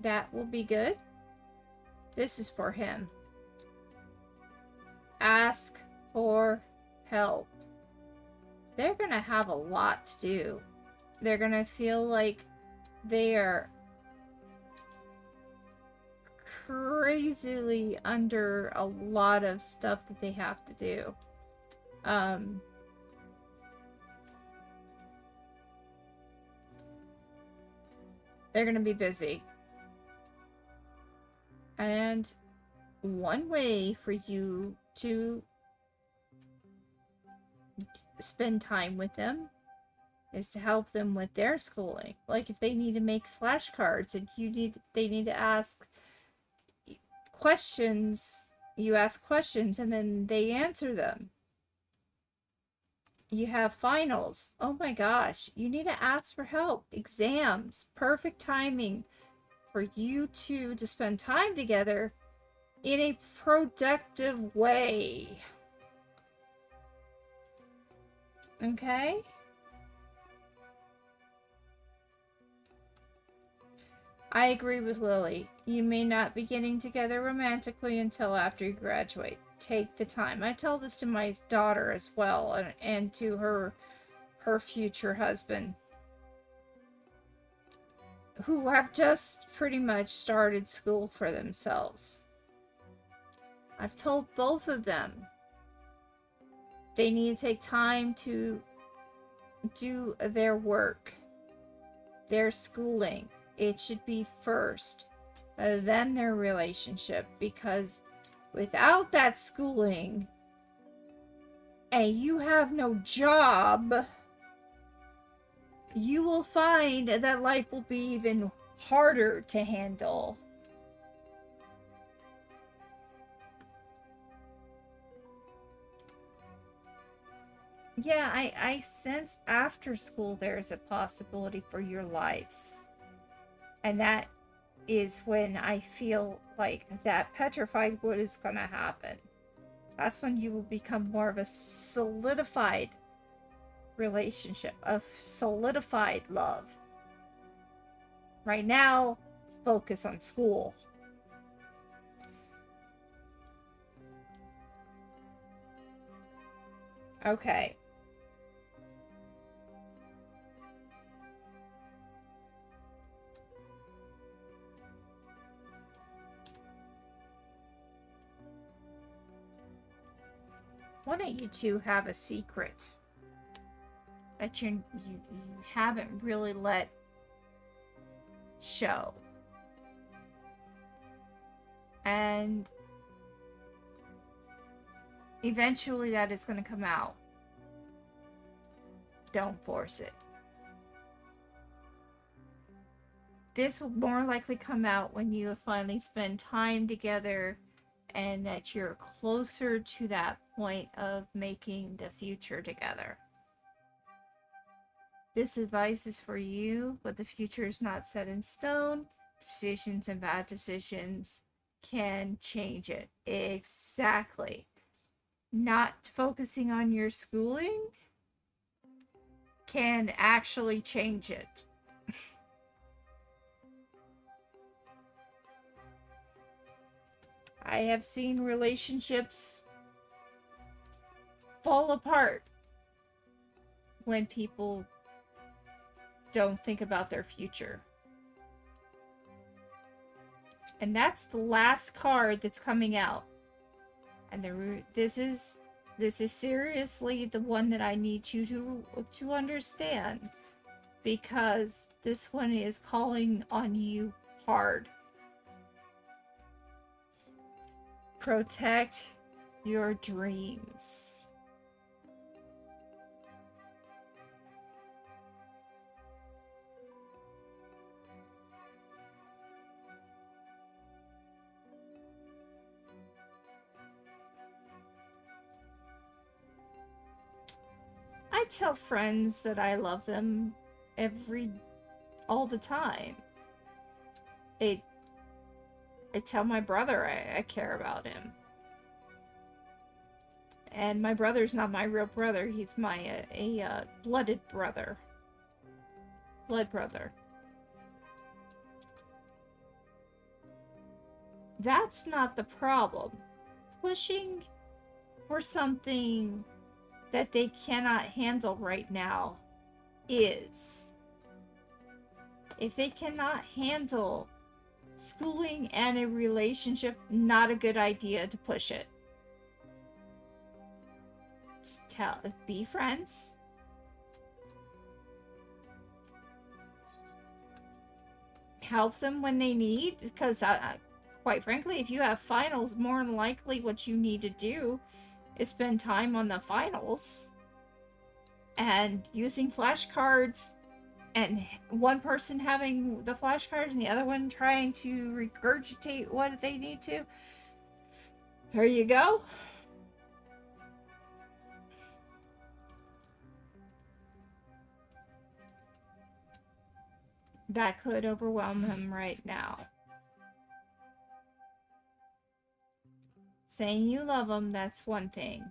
that will be good. This is for him. Ask for help. They're going to have a lot to do. They're going to feel like they are crazily under a lot of stuff that they have to do. They're going to be busy. And one way for you to spend time with them is to help them with their schooling. Like, if they need to make flashcards and they need to ask questions, you ask questions and then they answer them. You have finals. Oh my gosh, you need to ask for help. Exams. Perfect timing for you two to spend time together in a productive way. Okay? I agree with Lily. You may not be getting together romantically until after you graduate. Take the time. I tell this to my daughter as well, and to her future husband, who have just pretty much started school for themselves. I've told both of them they need to take time to do their work, their schooling. It should be first, then their relationship, because without that schooling and you have no job, you will find that life will be even harder to handle. Yeah, I sense after school there's a possibility for your lives. And that is when I feel like that petrified wood is going to happen. That's when you will become more of a solidified relationship, a solidified love. Right now, focus on school. Okay. Why don't you two have a secret that you haven't really let show? And eventually that is going to come out. Don't force it. This will more likely come out when you finally spend time together and that you're closer to that point of making the future together. This advice is for you, but the future is not set in stone. Decisions and bad decisions can change it. Exactly. Not focusing on your schooling can actually change it. I have seen relationships fall apart when people don't think about their future. And that's the last card that's coming out. And this is seriously the one that I need you to understand, because this one is calling on you hard. Protect your dreams. I tell friends that I love them all the time. I tell my brother I care about him. And my brother's not my real brother. He's my blooded brother. Blood brother. That's not the problem. Pushing for something that they cannot handle right now is. If they cannot handle schooling and a relationship, not a good idea to push it. Be friends. Help them when they need, because quite frankly, if you have finals, more than likely what you need to do is spend time on the finals and using flashcards, and one person having the flashcards and the other one trying to regurgitate what they need to. There you go. That could overwhelm him right now. Saying you love him, that's one thing.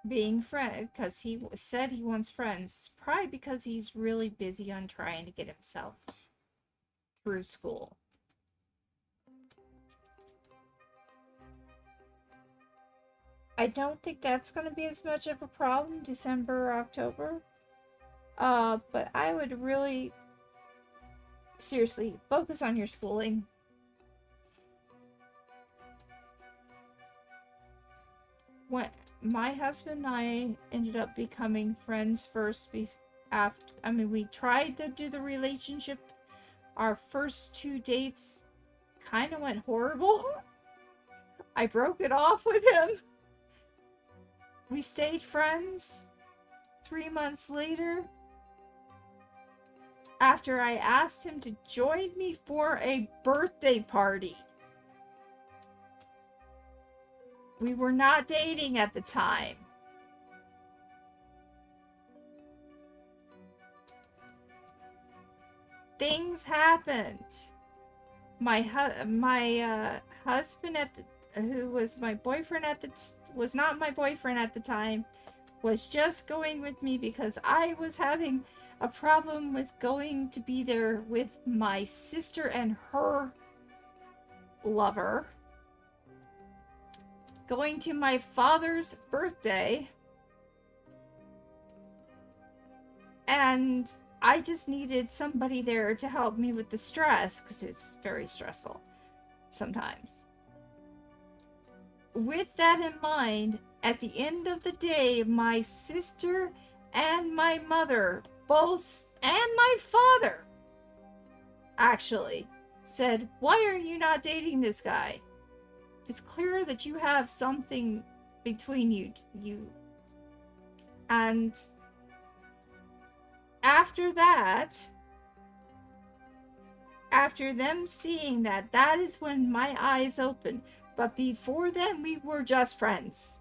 being friend, because he said he wants friends. It's probably because he's really busy on trying to get himself through school. I don't think that's going to be as much of a problem December or October. But I would really seriously focus on your schooling. When my husband and I ended up becoming friends first we tried to do the relationship. Our first 2 dates kind of went horrible. I broke it off with him. We stayed friends. 3 months later, after I asked him to join me for a birthday party. We were not dating at the time. Things happened. My husband who was my boyfriend was not my boyfriend at the time, was just going with me because I was having a problem with going to be there with my sister and her lover. Going to my father's birthday. And I just needed somebody there to help me with the stress, because it's very stressful sometimes. With that in mind, at the end of the day, my sister and my mother both, and my father, actually, said, "Why are you not dating this guy? It's clear that you have something between you." And after that, after them seeing that, that is when my eyes opened. But before then, we were just friends.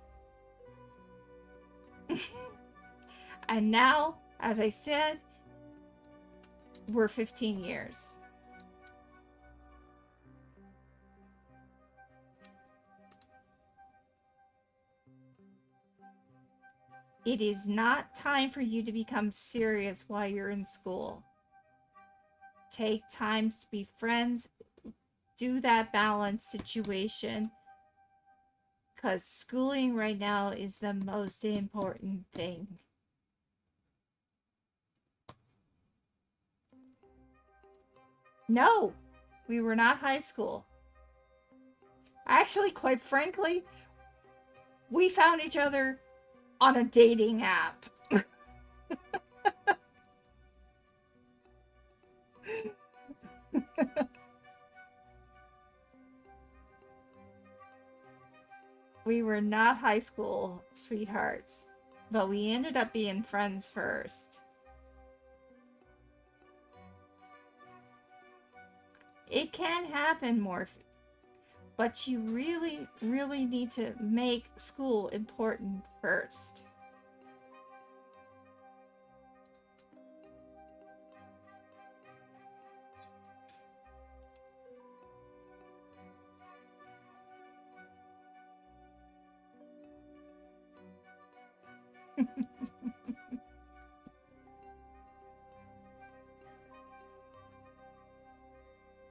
And now, as I said, we're 15 years. It is not time for you to become serious while you're in school. Take times to be friends. Do that balance situation. Because schooling right now is the most important thing. No, we were not high school. Actually, quite frankly, we found each other on a dating app. We were not high school sweethearts, but we ended up being friends first. It can happen, Morphe, but you really, really need to make school important first.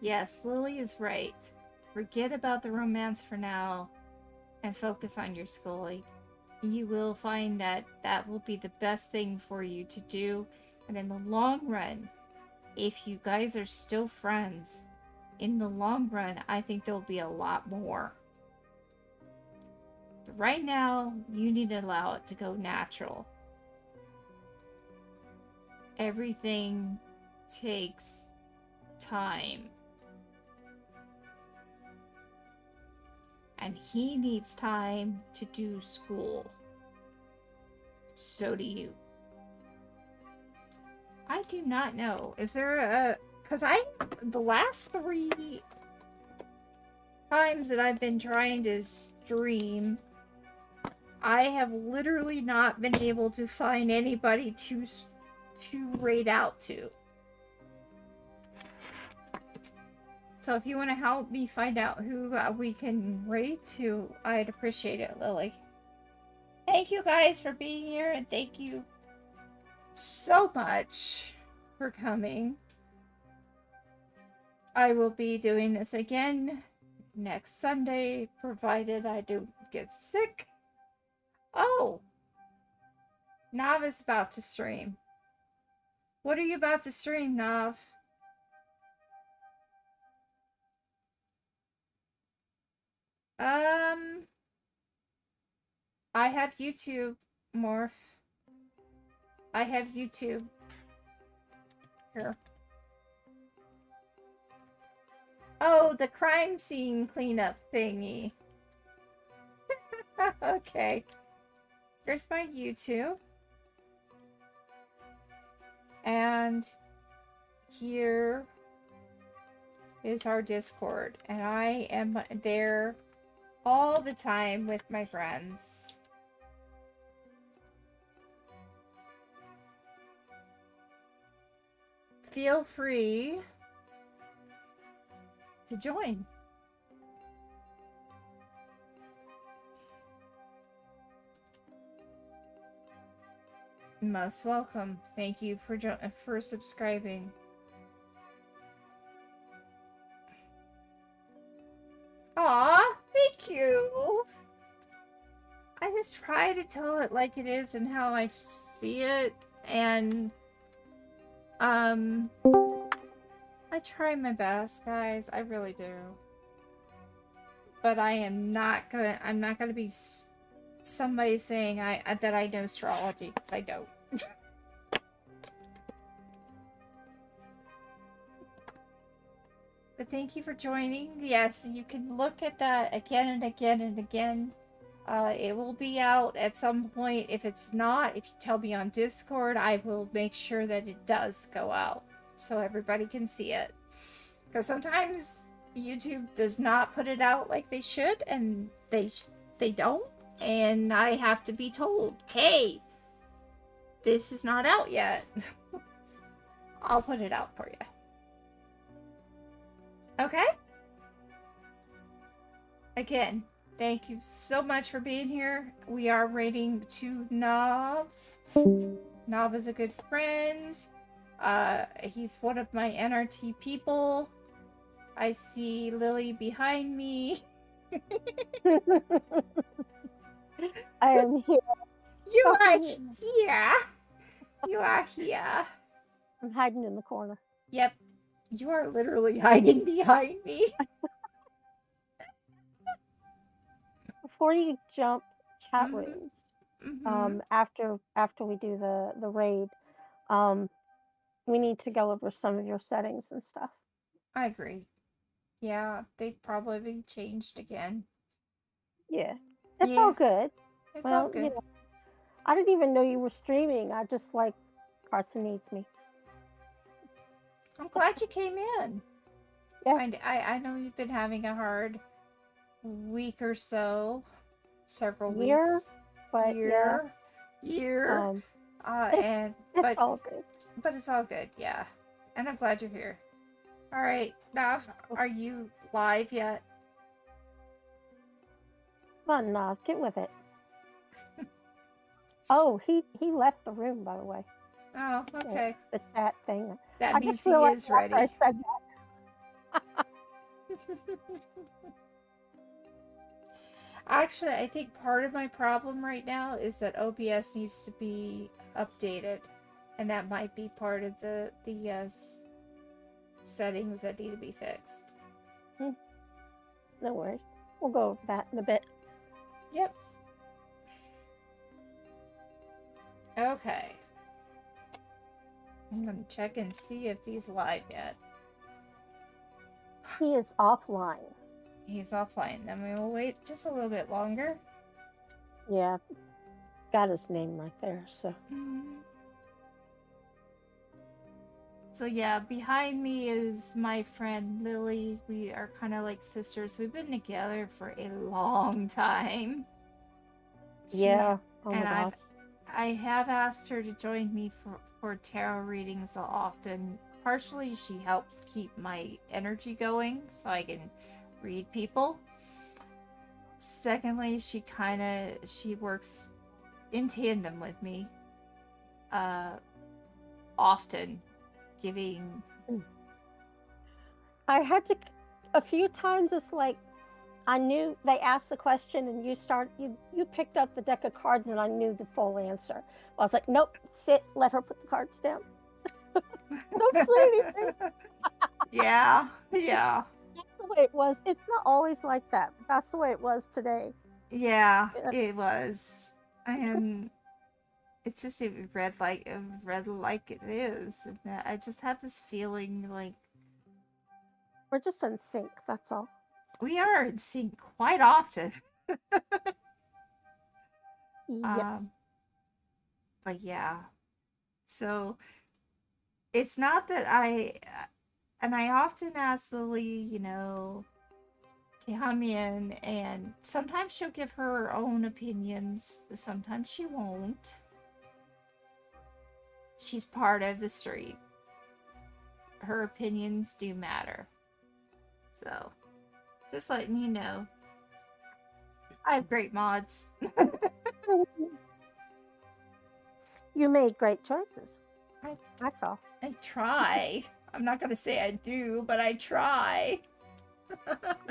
Yes, Lily is right. Forget about the romance for now and focus on your schooling. You will find that that will be the best thing for you to do. And in the long run, if you guys are still friends, in the long run, I think there'll be a lot more. But right now, you need to allow it to go natural. Everything takes time. And he needs time to do school. So do you. I do not know. Is there a... Because the last 3 times that I've been trying to stream, I have literally not been able to find anybody to raid out to. So if you want to help me find out who we can raid to, I'd appreciate it, Lily. thank you guys for being here, and thank you so much for coming. I will be doing this again next Sunday, provided I don't get sick. Oh! Nav is about to stream. What are you about to stream, Nav? I have YouTube, Morph. I have YouTube. Here. Oh, the crime scene cleanup thingy. Okay. Here's my YouTube. And here is our Discord. And I am there all the time with my friends. Feel free to join. Most welcome. Thank you for subscribing. Aw, thank you. I just try to tell it like it is and how I see it, and I try my best, guys. I really do. But I'm not gonna be somebody saying that I know astrology, because I don't. But thank you for joining. Yes, you can look at that again and again and again. It will be out at some point. If it's not, if you tell me on Discord, I will make sure that it does go out so everybody can see it. Because sometimes YouTube does not put it out like they should, and they don't. And I have to be told, hey, this is not out yet. I'll put it out for you. Okay? Again, thank you so much for being here. We are rating to Nav. Nav is a good friend. He's one of my NRT people. I see Lily behind me. I am here. You are here. You are here. I'm hiding in the corner. Yep. You are literally hiding behind me. Before you jump chat Mhm. rooms, after we do the raid, we need to go over some of your settings and stuff. I agree. Yeah, they've probably changed again. Yeah. It's all good. It's all good. You know, I didn't even know you were streaming. I just like Carson needs me. I'm glad you came in. Yeah. I know you've been having a hard week or so. Several Year, weeks. but Year. It's all good. But it's all good, yeah. And I'm glad you're here. Alright, Nav, are you live yet? Come on, Nav, get with it. Oh, he left the room, by the way. Oh, okay. The chat thing. That I means just he realized is ready. after I said that. Actually, I think part of my problem right now is that OBS needs to be updated, and that might be part of the settings that need to be fixed. No worries. We'll go over that in a bit. Yep. Okay. I'm gonna check and see if he's live yet. He is offline. He's offline. Then we will wait just a little bit longer. Yeah. Got his name right there, so. So yeah, behind me is my friend Lily. We are kind of like sisters. We've been together for a long time. Yeah. Oh my and gosh. I have asked her to join me for tarot readings often. Partially, she helps keep my energy going so I can read people. Secondly, she works in tandem with me. Often giving. I had to a few times. It's like I knew they asked the question, and you picked up the deck of cards, and I knew the full answer. I was like, nope, sit, let her put the cards down. Don't say anything. Yeah. That's the way it was. It's not always like that, but that's the way it was today. Yeah, it was. And it just read like it is. And I just had this feeling like We're just in sync, that's all. we are in sync quite often. Yeah. But yeah. So it's not that I often ask Lily, to come in, and sometimes she'll give her own opinions, sometimes she won't. She's part of the street. Her opinions do matter. So, just letting you know. I have great mods. You made great choices. I- That's all. I try. I'm not going to say I do, but I try.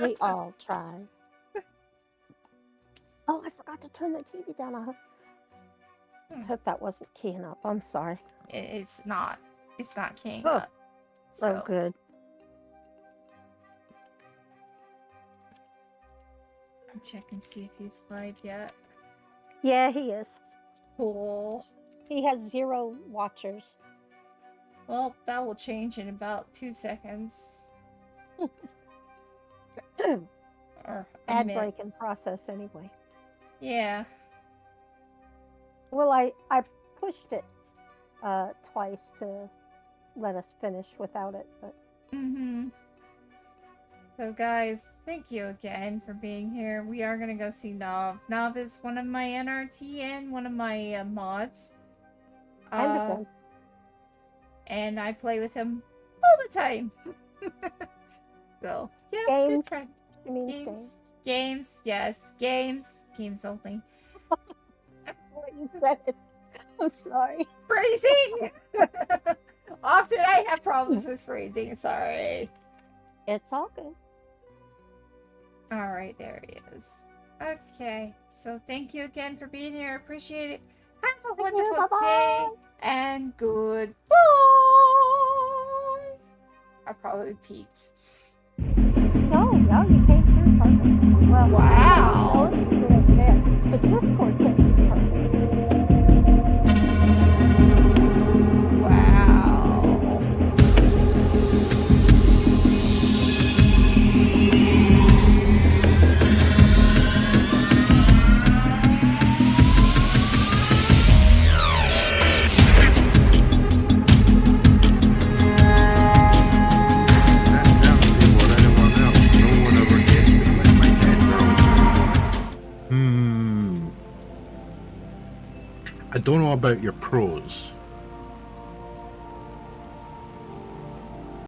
We all try. Oh, I forgot to turn the TV down. I hope that wasn't keying up. I'm sorry. It's not keying Oh. up. So. Oh, good. I'll check and see if he's live yet. Yeah, he is. Cool. He has 0 watchers. Well, that will change in about 2 seconds. Or a Ad minute. break in process anyway. Yeah. Well, I pushed it twice to let us finish without it, but Mm-hmm. So guys, thank you again for being here. We are gonna go see Nav. Nav is one of my NRT and one of my mods. I understand. And I play with him all the time. So, yeah, Games? good friend. She means Games. games. Games, yes, games. Games only. What you said it. I'm sorry. Phrasing! Often I have problems with phrasing, sorry. It's all good. Alright, there he is. Okay, so thank you again for being here. Appreciate it. Have a Thank you, wonderful bye-bye. day and goodbye. I probably peaked. No, you came through perfect. Well, Wow. no, it's good over there. But Discord came through perfect. Wow. I don't know about your pros,